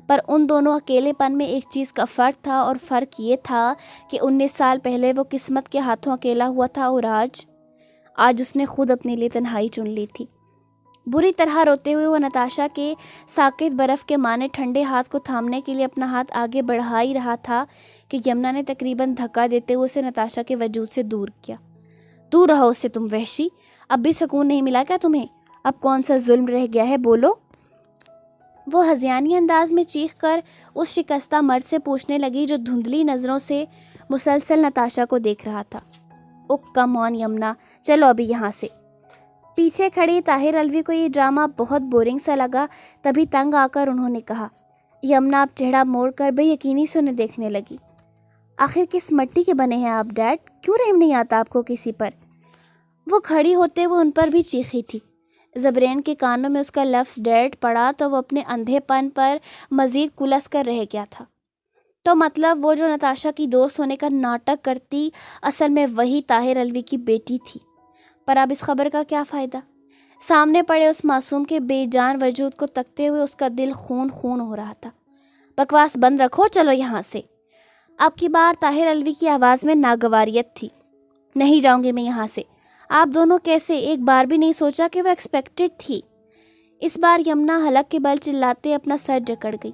پر ان دونوں اکیلے پن میں ایک چیز کا فرق تھا، اور فرق یہ تھا کہ 19 سال پہلے وہ قسمت کے ہاتھوں اکیلا ہوا تھا، اور آج اس نے خود اپنے لیے تنہائی چن لی تھی۔ بری طرح روتے ہوئے وہ نتاشا کے ساکت برف کے مانے ٹھنڈے ہاتھ کو تھامنے کے لیے اپنا ہاتھ آگے بڑھا ہی رہا تھا کہ یمنا نے تقریباً دھکا دیتے ہوئے اسے نتاشا کے وجود سے دور کیا۔ دور رہو اس سے تم وحشی، اب بھی سکون نہیں ملا کیا تمہیں؟ اب کون سا ظلم رہ گیا ہے، بولو۔ وہ ہذیانی انداز میں چیخ کر اس شکستہ مرد سے پوچھنے لگی جو دھندلی نظروں سے مسلسل نتاشا کو دیکھ رہا تھا۔ او کم آن یمنا، چلو ابھی یہاں سے۔ پیچھے کھڑی طاہر الوی کو یہ ڈرامہ بہت بورنگ سا لگا، تبھی تنگ آ کر انہوں نے کہا۔ یمنا اب چہرہ موڑ کر بے یقینی سے انہیں دیکھنے لگی۔ آخر کس مٹی کے بنے ہیں آپ ڈیڈ؟ کیوں رحم نہیں آتا آپ کو کسی پر؟ وہ کھڑی ہوتے ہوئے ان پر بھی چیخی تھی۔ زبرین کے کانوں میں اس کا لفظ ڈیڈ پڑا تو وہ اپنے اندھے پن پر مزید کلس کر رہ گیا تھا۔ تو مطلب وہ جو نتاشا کی دوست ہونے کا ناٹک کرتی، اصل میں وہی طاہر الوی کی بیٹی تھی۔ پر اب اس خبر کا کیا فائدہ؟ سامنے پڑے اس معصوم کے بے جان وجود کو تکتے ہوئے اس کا دل خون خون ہو رہا تھا۔ بکواس بند رکھو، چلو یہاں سے۔ اب کی بار طاہر الوی کی آواز میں ناگواریت تھی۔ نہیں جاؤں گی میں یہاں سے۔ آپ دونوں کیسے؟ ایک بار بھی نہیں سوچا کہ وہ ایکسپیکٹڈ تھی؟ اس بار یمنا حلق کے بل چلاتے اپنا سر جکڑ گئی۔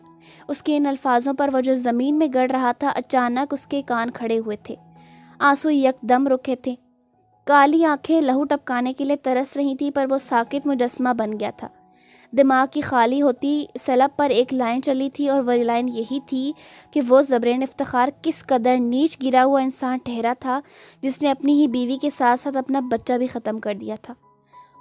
اس کے ان الفاظوں پر وہ جو زمین میں گڑ رہا تھا اچانک اس کے کان کھڑے ہوئے تھے۔ آنسو یکدم رکے تھے۔ کالی آنکھیں لہو ٹپکانے کے لیے ترس رہی تھی، پر وہ ساکت مجسمہ بن گیا تھا۔ دماغ کی خالی ہوتی سلب پر ایک لائن چلی تھی، اور وہ لائن یہی تھی کہ وہ زبرین افتخار کس قدر نیچ گرا ہوا انسان ٹھہرا تھا جس نے اپنی ہی بیوی کے ساتھ ساتھ اپنا بچہ بھی ختم کر دیا تھا۔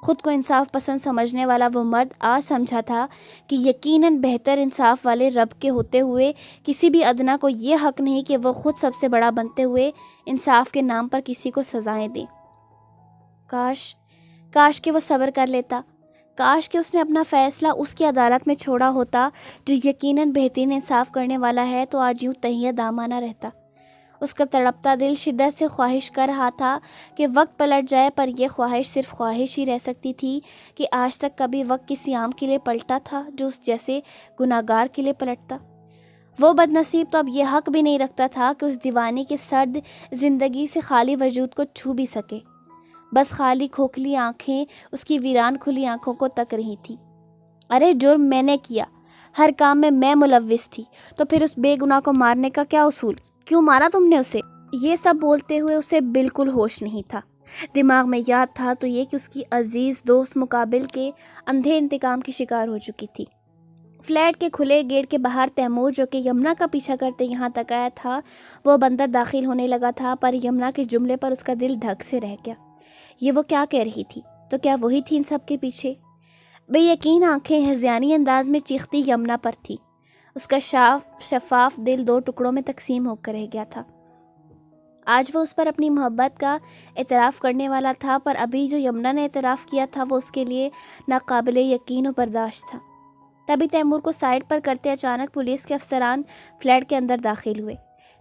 خود کو انصاف پسند سمجھنے والا وہ مرد آج سمجھا تھا کہ یقیناً بہتر انصاف والے رب کے ہوتے ہوئے کسی بھی ادنا کو یہ حق نہیں کہ وہ خود سب سے بڑا بنتے ہوئے انصاف کے نام پر کسی کو سزائیں دے۔ کاش کہ وہ صبر کر لیتا، کاش کہ اس نے اپنا فیصلہ اس کی عدالت میں چھوڑا ہوتا جو یقیناً بہترین انصاف کرنے والا ہے، تو آج یوں تہیہ دامانہ رہتا۔ اس کا تڑپتا دل شدت سے خواہش کر رہا تھا کہ وقت پلٹ جائے، پر یہ خواہش صرف خواہش ہی رہ سکتی تھی کہ آج تک کبھی وقت کسی عام کے لیے پلٹا تھا جو اس جیسے گناہگار کے لیے پلٹتا؟ وہ بد نصیب تو اب یہ حق بھی نہیں رکھتا تھا کہ اس دیوانی کے سرد زندگی سے خالی وجود کو چھو بھی سکے۔ بس خالی کھوکھلی آنکھیں اس کی ویران کھلی آنکھوں کو تک رہی تھیں۔ ارے جرم میں نے کیا، ہر کام میں ملوث تھی، تو پھر اس بے گناہ کو مارنے کا کیا اصول؟ کیوں مارا تم نے اسے؟ یہ سب بولتے ہوئے اسے بالکل ہوش نہیں تھا۔ دماغ میں یاد تھا تو یہ کہ اس کی عزیز دوست مقابل کے اندھے انتقام کی شکار ہو چکی تھی۔ فلیٹ کے کھلے گیٹ کے باہر تیمور جو کہ یمنا کا پیچھا کرتے یہاں تک آیا تھا، وہ بندر داخل ہونے لگا تھا، پر یمنا کے جملے پر اس کا دل دھک سے رہ گیا۔ یہ وہ کیا کہہ رہی تھی؟ تو کیا وہی تھی ان سب کے پیچھے؟ بے یقین آنکھیں ہذیانی انداز میں چیختی یمنا پر تھی۔ اس کا شفاف دل دو ٹکڑوں میں تقسیم ہو کر رہ گیا تھا۔ آج وہ اس پر اپنی محبت کا اعتراف کرنے والا تھا، پر ابھی جو یمنا نے اعتراف کیا تھا وہ اس کے لیے ناقابل یقین و برداشت تھا۔ تبھی تیمور کو سائڈ پر کرتے اچانک پولیس کے افسران فلیٹ کے اندر داخل ہوئے۔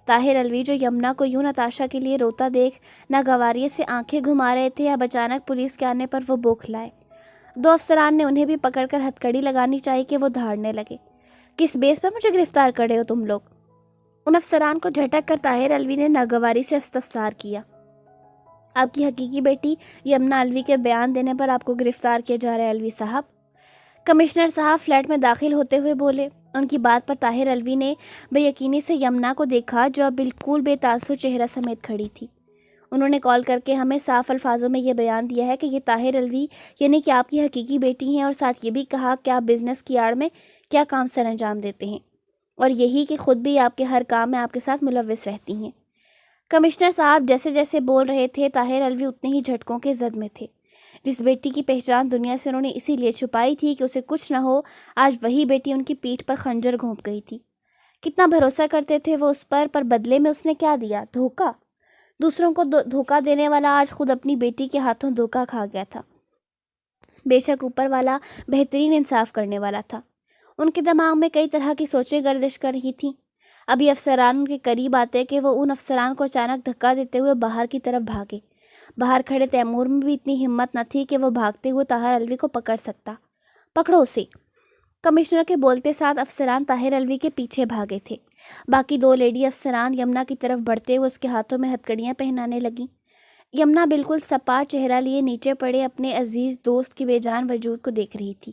طاہر الوی جو یمنا کو یوں نتاشا کے لیے روتا دیکھ ناگواری سے آنکھیں گھما رہے تھے، اب اچانک پولیس کے آنے پر وہ بوکھلائے۔ دو افسران نے انہیں بھی پکڑ کر ہتھکڑی لگانی چاہی کہ وہ دھاڑنے لگے۔ کس بیس پر مجھے گرفتار کر رہے ہو تم لوگ؟ ان افسران کو جھٹک کر طاہر الوی نے ناگواری سے استفسار کیا۔ آپ کی حقیقی بیٹی یمنا الوی کے بیان دینے پر آپ کو گرفتار کیا جا رہا ہے الوی صاحب، کمشنر صاحب فلیٹ میں داخل ہوتے ہوئے بولے۔ ان کی بات پر طاہر الوی نے بے یقینی سے یمنا کو دیکھا جو اب بالکل بے تاثر چہرہ سمیت کھڑی تھی۔ انہوں نے کال کر کے ہمیں صاف الفاظوں میں یہ بیان دیا ہے کہ یہ طاہر الوی یعنی کہ آپ کی حقیقی بیٹی ہیں، اور ساتھ یہ بھی کہا کہ آپ بزنس کی آڑ میں کیا کام سر انجام دیتے ہیں، اور یہی کہ خود بھی آپ کے ہر کام میں آپ کے ساتھ ملوث رہتی ہیں۔ کمشنر صاحب جیسے جیسے بول رہے تھے طاہر الوی اتنے ہی جھٹکوں کے زد میں تھے۔ جس بیٹی کی پہچان دنیا سے انہوں نے اسی لیے چھپائی تھی کہ اسے کچھ نہ ہو، آج وہی بیٹی ان کی پیٹھ پر خنجر گھونپ گئی تھی۔ کتنا بھروسہ کرتے تھے وہ اس پر بدلے میں اس نے کیا دیا؟ دھوکہ۔ دوسروں کو دھوکہ دینے والا آج خود اپنی بیٹی کے ہاتھوں دھوکہ کھا گیا تھا۔ بے شک اوپر والا بہترین انصاف کرنے والا تھا۔ ان کے دماغ میں کئی طرح کی سوچیں گردش کر رہی تھیں۔ ابھی افسران ان کے قریب آتے کہ وہ ان افسران کو اچانک دھکا دیتے ہوئے باہر کی طرف بھاگے۔ باہر کھڑے تیمور میں بھی اتنی ہمت نہ تھی کہ وہ بھاگتے ہوئے طاہر الوی کو پکڑ سکتا۔ پکڑو اسے! کمشنر کے بولتے ساتھ افسران طاہر الوی کے پیچھے بھاگے تھے۔ باقی 2 لیڈی افسران یمنا کی طرف بڑھتے ہوئے اس کے ہاتھوں میں ہتھکڑیاں پہنانے لگیں۔ یمنا بالکل سپاٹ چہرہ لیے نیچے پڑے اپنے عزیز دوست کے بے جان وجود کو دیکھ رہی تھی۔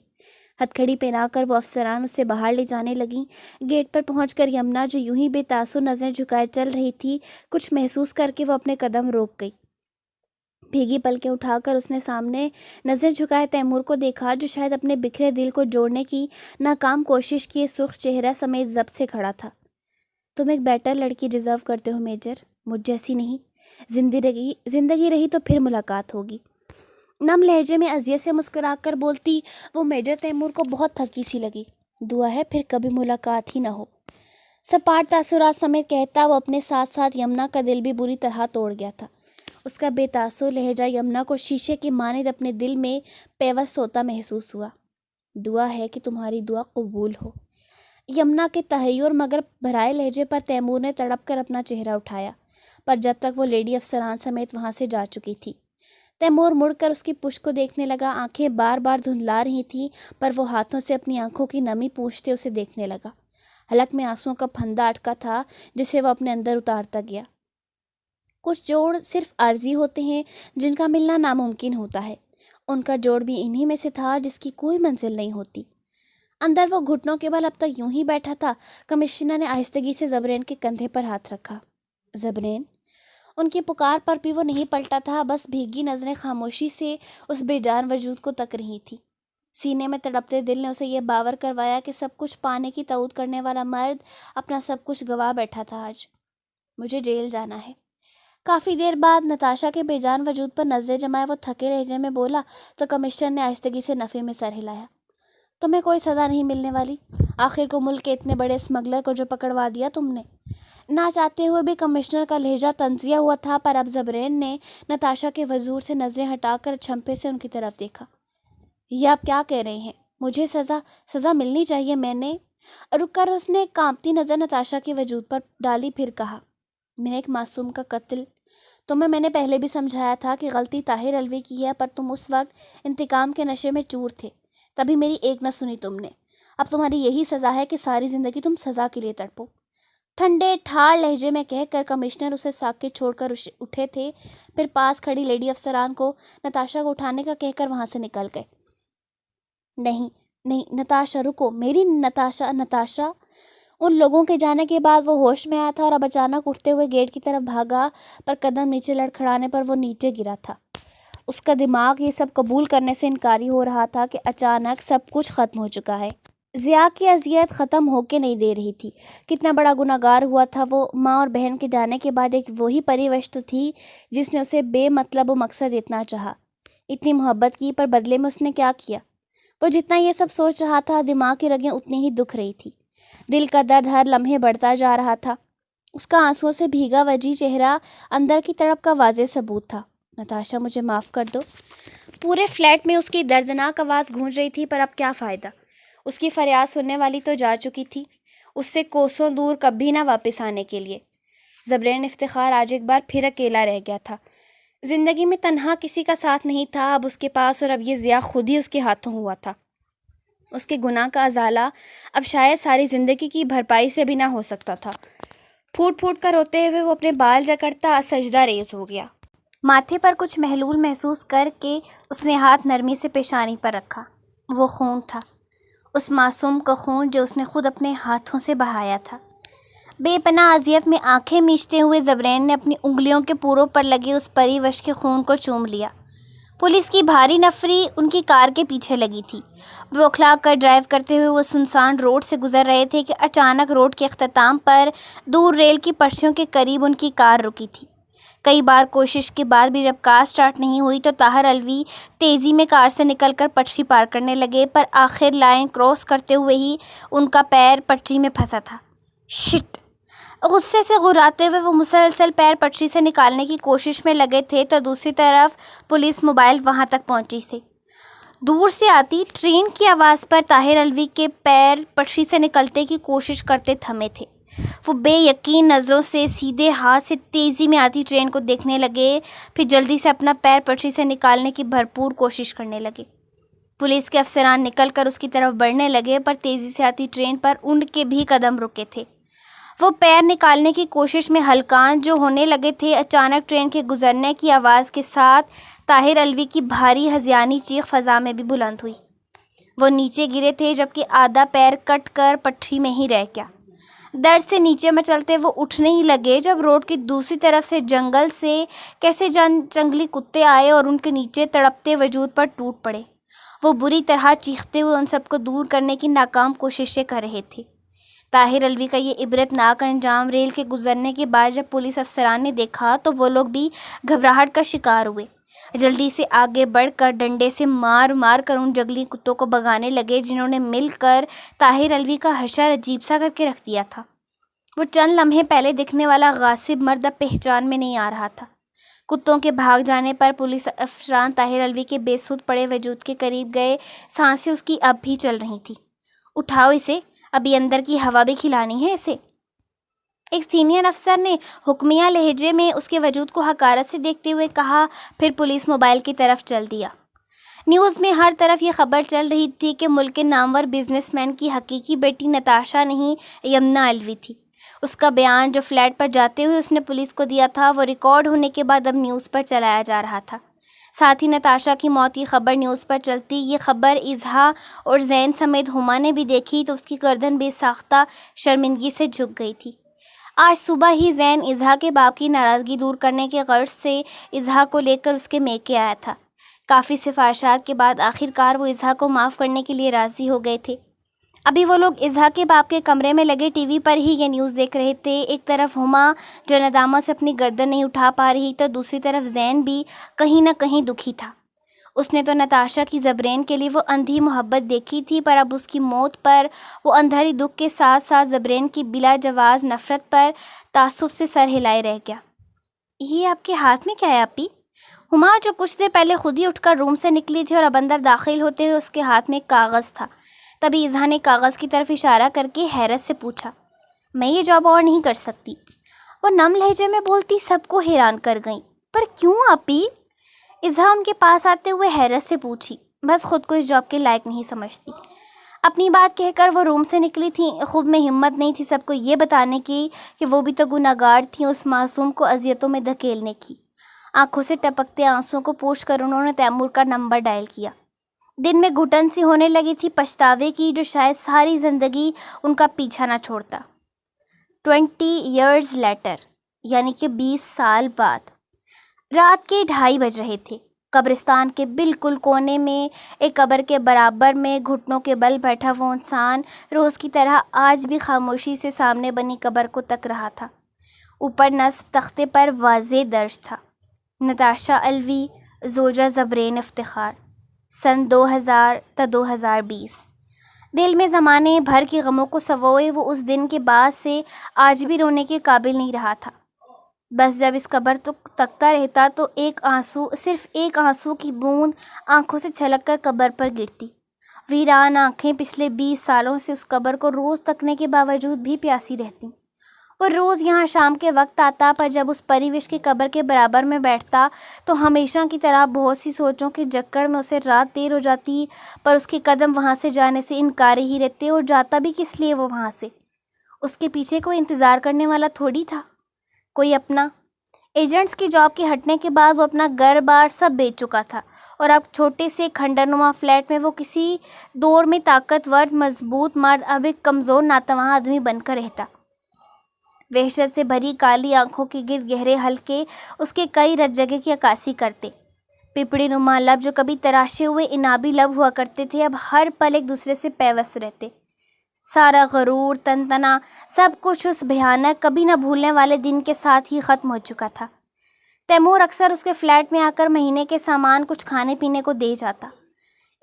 ہتھکڑی پہنا کر وہ افسران اسے باہر لے جانے لگیں۔ گیٹ پر پہنچ کر یمنا جو یوں ہی بے تاثر نظریں جھکائے چل رہی تھی، کچھ محسوس کر کے وہ اپنے قدم روک گئی۔ بھیگی پلکیں اٹھا کر اس نے سامنے نظر جھکائے تیمور کو دیکھا، جو شاید اپنے بکھرے دل کو جوڑنے کی ناکام کوشش کیے سرخ چہرہ سمیت ضبط سے کھڑا تھا۔ تم ایک بیٹر لڑکی ڈیزرو کرتے ہو میجر، مجھ جیسی نہیں۔ زندگی رہی تو پھر ملاقات ہوگی۔ نم لہجے میں اذیت سے مسکرا کر بولتی وہ میجر تیمور کو بہت تھکی سی لگی۔ دعا ہے پھر کبھی ملاقات ہی نہ ہو۔ سپاٹ تاثرات سمیت کہتا وہ اپنے ساتھ ساتھ یمنا کا دل بھی بری طرح توڑ گیا تھا۔ اس کا بے تاثر لہجہ یمنا کو شیشے کے مانند اپنے دل میں پیوست ہوتا محسوس ہوا۔ دعا ہے کہ تمہاری دعا قبول ہو۔ یمنا کے تحیر مگر بھرائے لہجے پر تیمور نے تڑپ کر اپنا چہرہ اٹھایا، پر جب تک وہ لیڈی افسران سمیت وہاں سے جا چکی تھی۔ تیمور مڑ کر اس کی پشت کو دیکھنے لگا۔ آنکھیں بار بار دھندلا رہی تھیں، پر وہ ہاتھوں سے اپنی آنکھوں کی نمی پوچھتے اسے دیکھنے لگا۔ حلق میں آنسوؤں کا پھندا اٹکا تھا جسے وہ اپنے اندر اتارتا گیا۔ کچھ جوڑ صرف عارضی ہوتے ہیں جن کا ملنا ناممکن ہوتا ہے۔ ان کا جوڑ بھی انہی میں سے تھا جس کی کوئی منزل نہیں ہوتی۔ اندر وہ گھٹنوں کے بل اب تک یوں ہی بیٹھا تھا۔ کمشنر نے آہستگی سے زبرین کے کندھے پر ہاتھ رکھا۔ زبرین! ان کی پکار پر بھی وہ نہیں پلٹا تھا، بس بھیگی نظریں خاموشی سے اس بے جان وجود کو تک رہی تھی۔ سینے میں تڑپتے دل نے اسے یہ باور کروایا کہ سب کچھ پانے کی تعود کرنے والا مرد اپنا سب کچھ گوا بیٹھا تھا آج۔ مجھے جیل جانا ہے۔ کافی دیر بعد نتاشا کے بے جان وجود پر نظریں جمائے وہ تھکے لہجے میں بولا تو کمشنر نے آہستگی سے نفی میں سر ہلایا۔ تمہیں کوئی سزا نہیں ملنے والی۔ آخر کو ملک کے اتنے بڑے اسمگلر کو جو پکڑوا دیا تم نے۔ نہ چاہتے ہوئے بھی کمشنر کا لہجہ تنزیہ ہوا تھا، پر اب زبرین نے نتاشا کے حضور سے نظریں ہٹا کر چھمپے سے ان کی طرف دیکھا۔ یہ آپ کیا کہہ رہے ہیں؟ مجھے سزا ملنی چاہیے۔ میں نے رک کر اس نے کانپتی نظر نتاشا کے وجود پر ڈالی، پھر کہا میں نے ایک معصوم کا قتل۔ تمہیں میں نے پہلے بھی سمجھایا تھا کہ غلطی طاہر الوی کی ہے، پر تم اس وقت انتقام کے نشے میں چور تھے، تبھی میری ایک نہ سنی تم نے۔ اب تمہاری یہی سزا ہے کہ ساری زندگی تم سزا کے لیے تڑپو۔ ٹھنڈے ٹھار لہجے میں کہہ کر کمشنر اسے ساکت چھوڑ کر اٹھے تھے، پھر پاس کھڑی لیڈی افسران کو نتاشا کو اٹھانے کا کہہ کر وہاں سے نکل گئے۔ نہیں نتاشا رکو، میری نتاشا۔ ان لوگوں کے جانے کے بعد وہ ہوش میں آیا تھا اور اب اچانک اٹھتے ہوئے گیٹ کی طرف بھاگا، پر قدم نیچے لڑکھڑانے پر وہ نیچے گرا تھا۔ اس کا دماغ یہ سب قبول کرنے سے انکاری ہو رہا تھا کہ اچانک سب کچھ ختم ہو چکا ہے۔ ضیاء کی اذیت ختم ہو کے نہیں دے رہی تھی۔ کتنا بڑا گنہگار ہوا تھا وہ۔ ماں اور بہن کے جانے کے بعد ایک وہی پریوش تو تھی جس نے اسے بے مطلب و مقصد اتنا چاہا، اتنی محبت کی، پر بدلے میں اس نے کیا کیا؟ وہ جتنا یہ سب سوچ رہا تھا، دماغ کی رگیں اتنی ہی دکھ رہی تھی۔ دل کا درد ہر لمحے بڑھتا جا رہا تھا۔ اس کا آنسوؤں سے بھیگا وجی چہرہ اندر کی تڑپ کا واضح ثبوت تھا۔ نتاشا مجھے معاف کر دو۔ پورے فلیٹ میں اس کی دردناک آواز گونج رہی تھی، پر اب کیا فائدہ؟ اس کی فریاد سننے والی تو جا چکی تھی، اس سے کوسوں دور کبھی نہ واپس آنے کے لیے۔ زبرین افتخار آج ایک بار پھر اکیلا رہ گیا تھا۔ زندگی میں تنہا کسی کا ساتھ نہیں تھا اب اس کے پاس، اور اب یہ ضیاء خود ہی اس کے ہاتھوں ہوا تھا۔ اس کے گناہ کا ازالہ اب شاید ساری زندگی کی بھرپائی سے بھی نہ ہو سکتا تھا۔ پھوٹ پھوٹ کر روتے ہوئے وہ اپنے بال جکڑتا سجدہ ریز ہو گیا۔ ماتھے پر کچھ محلول محسوس کر کے اس نے ہاتھ نرمی سے پیشانی پر رکھا۔ وہ خون تھا، اس معصوم کا خون جو اس نے خود اپنے ہاتھوں سے بہایا تھا۔ بے پناہ اذیت میں آنکھیں میچتے ہوئے زبرین نے اپنی انگلیوں کے پوروں پر لگے اس پریوش کے خون کو چوم لیا۔ پولیس کی بھاری نفری ان کی کار کے پیچھے لگی تھی۔ بوکھلا کر ڈرائیو کرتے ہوئے وہ سنسان روڈ سے گزر رہے تھے کہ اچانک روڈ کے اختتام پر دور ریل کی پٹریوں کے قریب ان کی کار رکی تھی۔ کئی بار کوشش کے بعد بھی جب کار سٹارٹ نہیں ہوئی تو طاہر الوی تیزی میں کار سے نکل کر پٹری پار کرنے لگے، پر آخر لائن کراس کرتے ہوئے ہی ان کا پیر پٹری میں پھنسا تھا۔ شٹ! غصے سے غراتے ہوئے وہ مسلسل پیر پٹری سے نکالنے کی کوشش میں لگے تھے تو دوسری طرف پولیس موبائل وہاں تک پہنچی تھی۔ دور سے آتی ٹرین کی آواز پر طاہر الوی کے پیر پٹری سے نکلتے کی کوشش کرتے تھمے تھے۔ وہ بے یقین نظروں سے سیدھے ہاتھ سے تیزی میں آتی ٹرین کو دیکھنے لگے، پھر جلدی سے اپنا پیر پٹری سے نکالنے کی بھرپور کوشش کرنے لگے۔ پولیس کے افسران نکل کر اس کی طرف بڑھنے لگے، پر تیزی سے آتی ٹرین پر ان کے بھی قدم رکے تھے۔ وہ پیر نکالنے کی کوشش میں ہلکان جو ہونے لگے تھے، اچانک ٹرین کے گزرنے کی آواز کے ساتھ طاہر الوی کی بھاری ہذیانی چیخ فضا میں بھی بلند ہوئی۔ وہ نیچے گرے تھے جبکہ آدھا پیر کٹ کر پٹری میں ہی رہ گیا۔ درد سے نیچے مچلتے وہ اٹھنے ہی لگے جب روڈ کی دوسری طرف سے جنگل سے کیسے جنگلی کتے آئے اور ان کے نیچے تڑپتے وجود پر ٹوٹ پڑے۔ وہ بری طرح چیختے ہوئے ان سب کو دور کرنے کی ناکام کوششیں کر رہے تھے۔ طاہر الوی کا یہ عبرت ناک انجام ریل کے گزرنے کے بعد جب پولیس افسران نے دیکھا تو وہ لوگ بھی گھبراہٹ کا شکار ہوئے۔ جلدی سے آگے بڑھ کر ڈنڈے سے مار مار کر ان جنگلی کتوں کو بھگانے لگے جنہوں نے مل کر طاہر الوی کا حشر عجیب سا کر کے رکھ دیا تھا۔ وہ چند لمحے پہلے دکھنے والا غاصب مرد اب پہچان میں نہیں آ رہا تھا۔ کتوں کے بھاگ جانے پر پولیس افسران طاہر الوی کے بے سود پڑے وجود کے قریب گئے۔ سانسیں اس کی اب بھی چل رہی تھیں۔ اٹھاؤ اسے، ابھی اندر کی ہوا بھی کھلانی ہے اسے، ایک سینئر افسر نے حکمیہ لہجے میں اس کے وجود کو حقارت سے دیکھتے ہوئے کہا، پھر پولیس موبائل کی طرف چل دیا۔ نیوز میں ہر طرف یہ خبر چل رہی تھی کہ ملک کے نامور بزنس مین کی حقیقی بیٹی نتاشا نہیں، یمنا الوی تھی۔ اس کا بیان جو فلیٹ پر جاتے ہوئے اس نے پولیس کو دیا تھا وہ ریکارڈ ہونے کے بعد اب نیوز پر چلایا جا رہا تھا۔ ساتھ ہی نتاشا کی موت کی خبر نیوز پر چلتی یہ خبر اظہا اور زین سمیت ہما نے بھی دیکھی تو اس کی گردن بے ساختہ شرمندگی سے جھک گئی تھی۔ آج صبح ہی زین اظہا کے باپ کی ناراضگی دور کرنے کے غرض سے اظہا کو لے کر اس کے میکے آیا تھا۔ کافی سفارشات کے بعد آخرکار وہ اظہا کو معاف کرنے کے لیے راضی ہو گئے تھے۔ ابھی وہ لوگ اظہا کے باپ کے کمرے میں لگے ٹی وی پر ہی یہ نیوز دیکھ رہے تھے۔ ایک طرف ہما جو ندامت سے اپنی گردن نہیں اٹھا پا رہی تو دوسری طرف زین بھی کہیں نہ کہیں دکھی تھا۔ اس نے تو نتاشا کی زبرین کے لیے وہ اندھی محبت دیکھی تھی، پر اب اس کی موت پر وہ اندھری دکھ کے ساتھ ساتھ زبرین کی بلا جواز نفرت پر تعصب سے سر ہلائے رہ گیا۔ یہ آپ کے ہاتھ میں کیا ہے اپی؟ ہما جو کچھ دیر پہلے خود ہی اٹھ کر روم سے نکلی تھی اور اب اندر داخل ہوتے ہوئے اس کے ہاتھ میں ایک کاغذ تھا۔ تبھی اظہا نے کاغذ کی طرف اشارہ کر کے حیرت سے پوچھا، میں یہ جاب اور نہیں کر سکتی۔ وہ نم لہجے میں بولتی سب کو حیران کر گئیں۔ پر کیوں اپی؟ اظہا ان کے پاس آتے ہوئے حیرت سے پوچھی۔ بس خود کو اس جاب کے لائق نہیں سمجھتی۔ اپنی بات کہہ کر وہ روم سے نکلی تھیں۔ خود میں ہمت نہیں تھی سب کو یہ بتانے کی کہ وہ بھی تو گناہگار تھیں، اس معصوم کو اذیتوں میں دھکیلنے کی۔ آنکھوں سے ٹپکتے آنسوؤں کو پوچھ کر انہوں نے تیمور کا نمبر ڈائل کیا۔ دن میں گھٹن سی ہونے لگی تھی پچھتاوے کی جو شاید ساری زندگی ان کا پیچھا نہ چھوڑتا۔ 20 years later، یعنی کہ 20 سال بعد، رات کے 2:30 بج رہے تھے۔ قبرستان کے بالکل کونے میں ایک قبر کے برابر میں گھٹنوں کے بل بیٹھا وہ انسان روز کی طرح آج بھی خاموشی سے سامنے بنی قبر کو تک رہا تھا۔ اوپر نصب تختے پر واضح درج تھا، نتاشا الوی زوجہ زبرین افتخار، سن 2000 تا 2020۔ دل میں زمانے بھر کے غموں کو سوئے وہ اس دن کے بعد سے آج بھی رونے کے قابل نہیں رہا تھا۔ بس جب اس قبر تکتا رہتا تو ایک آنسو، صرف ایک آنسو کی بوند آنکھوں سے چھلک کر قبر پر گرتی۔ ویران آنکھیں پچھلے 20 سالوں سے اس قبر کو روز تکنے کے باوجود بھی پیاسی رہتی۔ وہ روز یہاں شام کے وقت آتا، پر جب اس پریوش کی قبر کے برابر میں بیٹھتا تو ہمیشہ کی طرح بہت سی سوچوں کے جکڑ میں اسے رات دیر ہو جاتی، پر اس کے قدم وہاں سے جانے سے انکاری ہی رہتے، اور جاتا بھی کس لیے وہ وہاں سے؟ اس کے پیچھے کوئی انتظار کرنے والا تھوڑی تھا، کوئی اپنا۔ ایجنٹس کی جاب کے ہٹنے کے بعد وہ اپنا گھر بار سب بیچ چکا تھا، اور اب چھوٹے سے کھنڈرنما فلیٹ میں وہ کسی دور میں طاقتور مضبوط مرد اب ایک کمزور ناتواں آدمی بن کر رہتا۔ وحشت سے بھری کالی آنکھوں کے گرد گہرے حلقے اس کے کئی رت جگہ کی عکاسی کرتے۔ پپڑی نما لب جو کبھی تراشے ہوئے انابی لب ہوا کرتے تھے اب ہر پل ایک دوسرے سے پیوست رہتے۔ سارا غرور، تنتنا، سب کچھ اس بھیانک کبھی نہ بھولنے والے دن کے ساتھ ہی ختم ہو چکا تھا۔ تیمور اکثر اس کے فلیٹ میں آ کر مہینے کے سامان کچھ کھانے پینے کو دے جاتا۔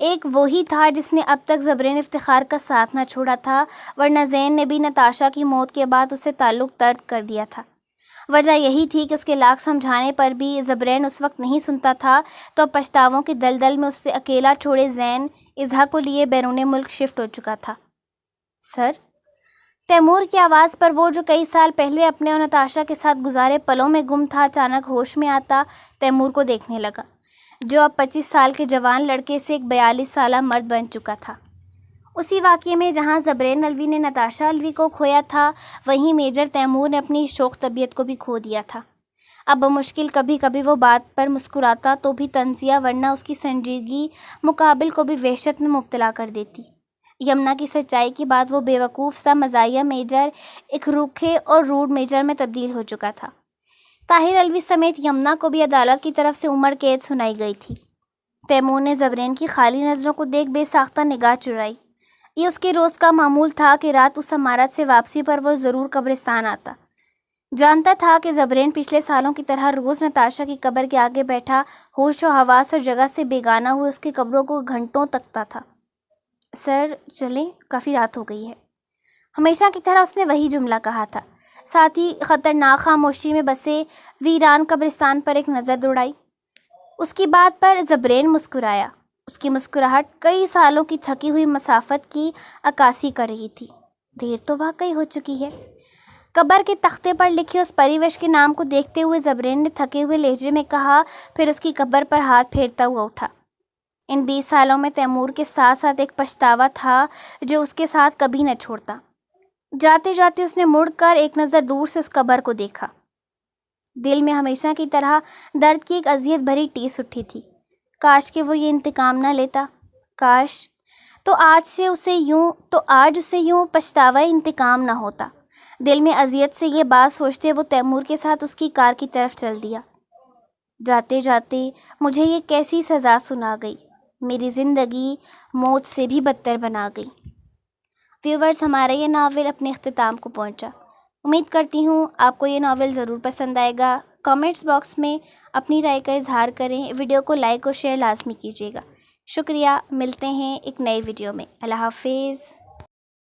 ایک وہی تھا جس نے اب تک زبرین افتخار کا ساتھ نہ چھوڑا تھا، ورنہ زین نے بھی نتاشا کی موت کے بعد اسے تعلق ترک کر دیا تھا۔ وجہ یہی تھی کہ اس کے لاکھ سمجھانے پر بھی زبرین اس وقت نہیں سنتا تھا، تو اب پچھتاووں کے دلدل میں اس سے اکیلا چھوڑے زین اظہا کو لیے بیرون ملک شفٹ ہو چکا تھا۔ سر، تیمور کی آواز پر وہ جو کئی سال پہلے اپنے اور نتاشا کے ساتھ گزارے پلوں میں گم تھا اچانک ہوش میں آتا تیمور کو دیکھنے لگا، جو اب 25 سال کے جوان لڑکے سے ایک 42 سالہ مرد بن چکا تھا۔ اسی واقعے میں جہاں زبرین الوی نے نتاشا الوی کو کھویا تھا، وہیں میجر تیمور نے اپنی شوخ طبیعت کو بھی کھو دیا تھا۔ اب بمشکل کبھی کبھی وہ بات پر مسکراتا تو بھی طنزیہ، ورنہ اس کی سنجیدگی مقابل کو بھی وحشت میں مبتلا کر دیتی۔ یمنا کی سچائی کی بات وہ بے وقوف سا مزاحیہ میجر ایک روکھے اور روڈ میجر میں تبدیل ہو چکا تھا۔ طاہر الوی سمیت یمنا کو بھی عدالت کی طرف سے عمر قید سنائی گئی تھی۔ تیمور نے زبرین کی خالی نظروں کو دیکھ بے ساختہ نگاہ چرائی۔ یہ اس کے روز کا معمول تھا کہ رات اس عمارت سے واپسی پر وہ ضرور قبرستان آتا۔ جانتا تھا کہ زبرین پچھلے سالوں کی طرح روز نتاشا کی قبر کے آگے بیٹھا ہوش و حواس اور جگہ سے بیگانہ ہوئے اس کی قبروں کو گھنٹوں تکتا تھا۔ سر چلیں، کافی رات ہو گئی ہے، ہمیشہ کی طرح اس نے وہی جملہ کہا تھا، ساتھ ہی خطرناک خاموشی میں بسے ویران قبرستان پر ایک نظر دوڑائی۔ اس کی بات پر زبرین مسکرایا۔ اس کی مسکراہٹ کئی سالوں کی تھکی ہوئی مسافت کی عکاسی کر رہی تھی۔ دیر تو واقعی ہو چکی ہے۔ قبر کے تختے پر لکھے اس پریوش کے نام کو دیکھتے ہوئے زبرین نے تھکے ہوئے لہجے میں کہا، پھر اس کی قبر پر ہاتھ پھیرتا ہوا اٹھا۔ ان 20 سالوں میں تیمور کے ساتھ ساتھ ایک پچھتاوا تھا جو اس کے ساتھ کبھی نہ چھوڑتا۔ جاتے جاتے اس نے مڑ کر ایک نظر دور سے اس قبر کو دیکھا۔ دل میں ہمیشہ کی طرح درد کی ایک اذیت بھری ٹیس اٹھی تھی۔ کاش کہ وہ یہ انتقام نہ لیتا، کاش تو آج اسے یوں پچھتاوا انتقام نہ ہوتا۔ دل میں اذیت سے یہ بات سوچتے وہ تیمور کے ساتھ اس کی کار کی طرف چل دیا۔ جاتے جاتے مجھے یہ کیسی سزا سنا گئی، میری زندگی موت سے بھی بدتر بنا گئی۔ ویورز، ہمارا یہ ناول اپنے اختتام کو پہنچا۔ امید کرتی ہوں آپ کو یہ ناول ضرور پسند آئے گا۔ کامنٹس باکس میں اپنی رائے کا اظہار کریں، ویڈیو کو لائک اور شیئر لازمی کیجیے گا۔ شکریہ، ملتے ہیں ایک نئے ویڈیو میں۔ اللہ حافظ۔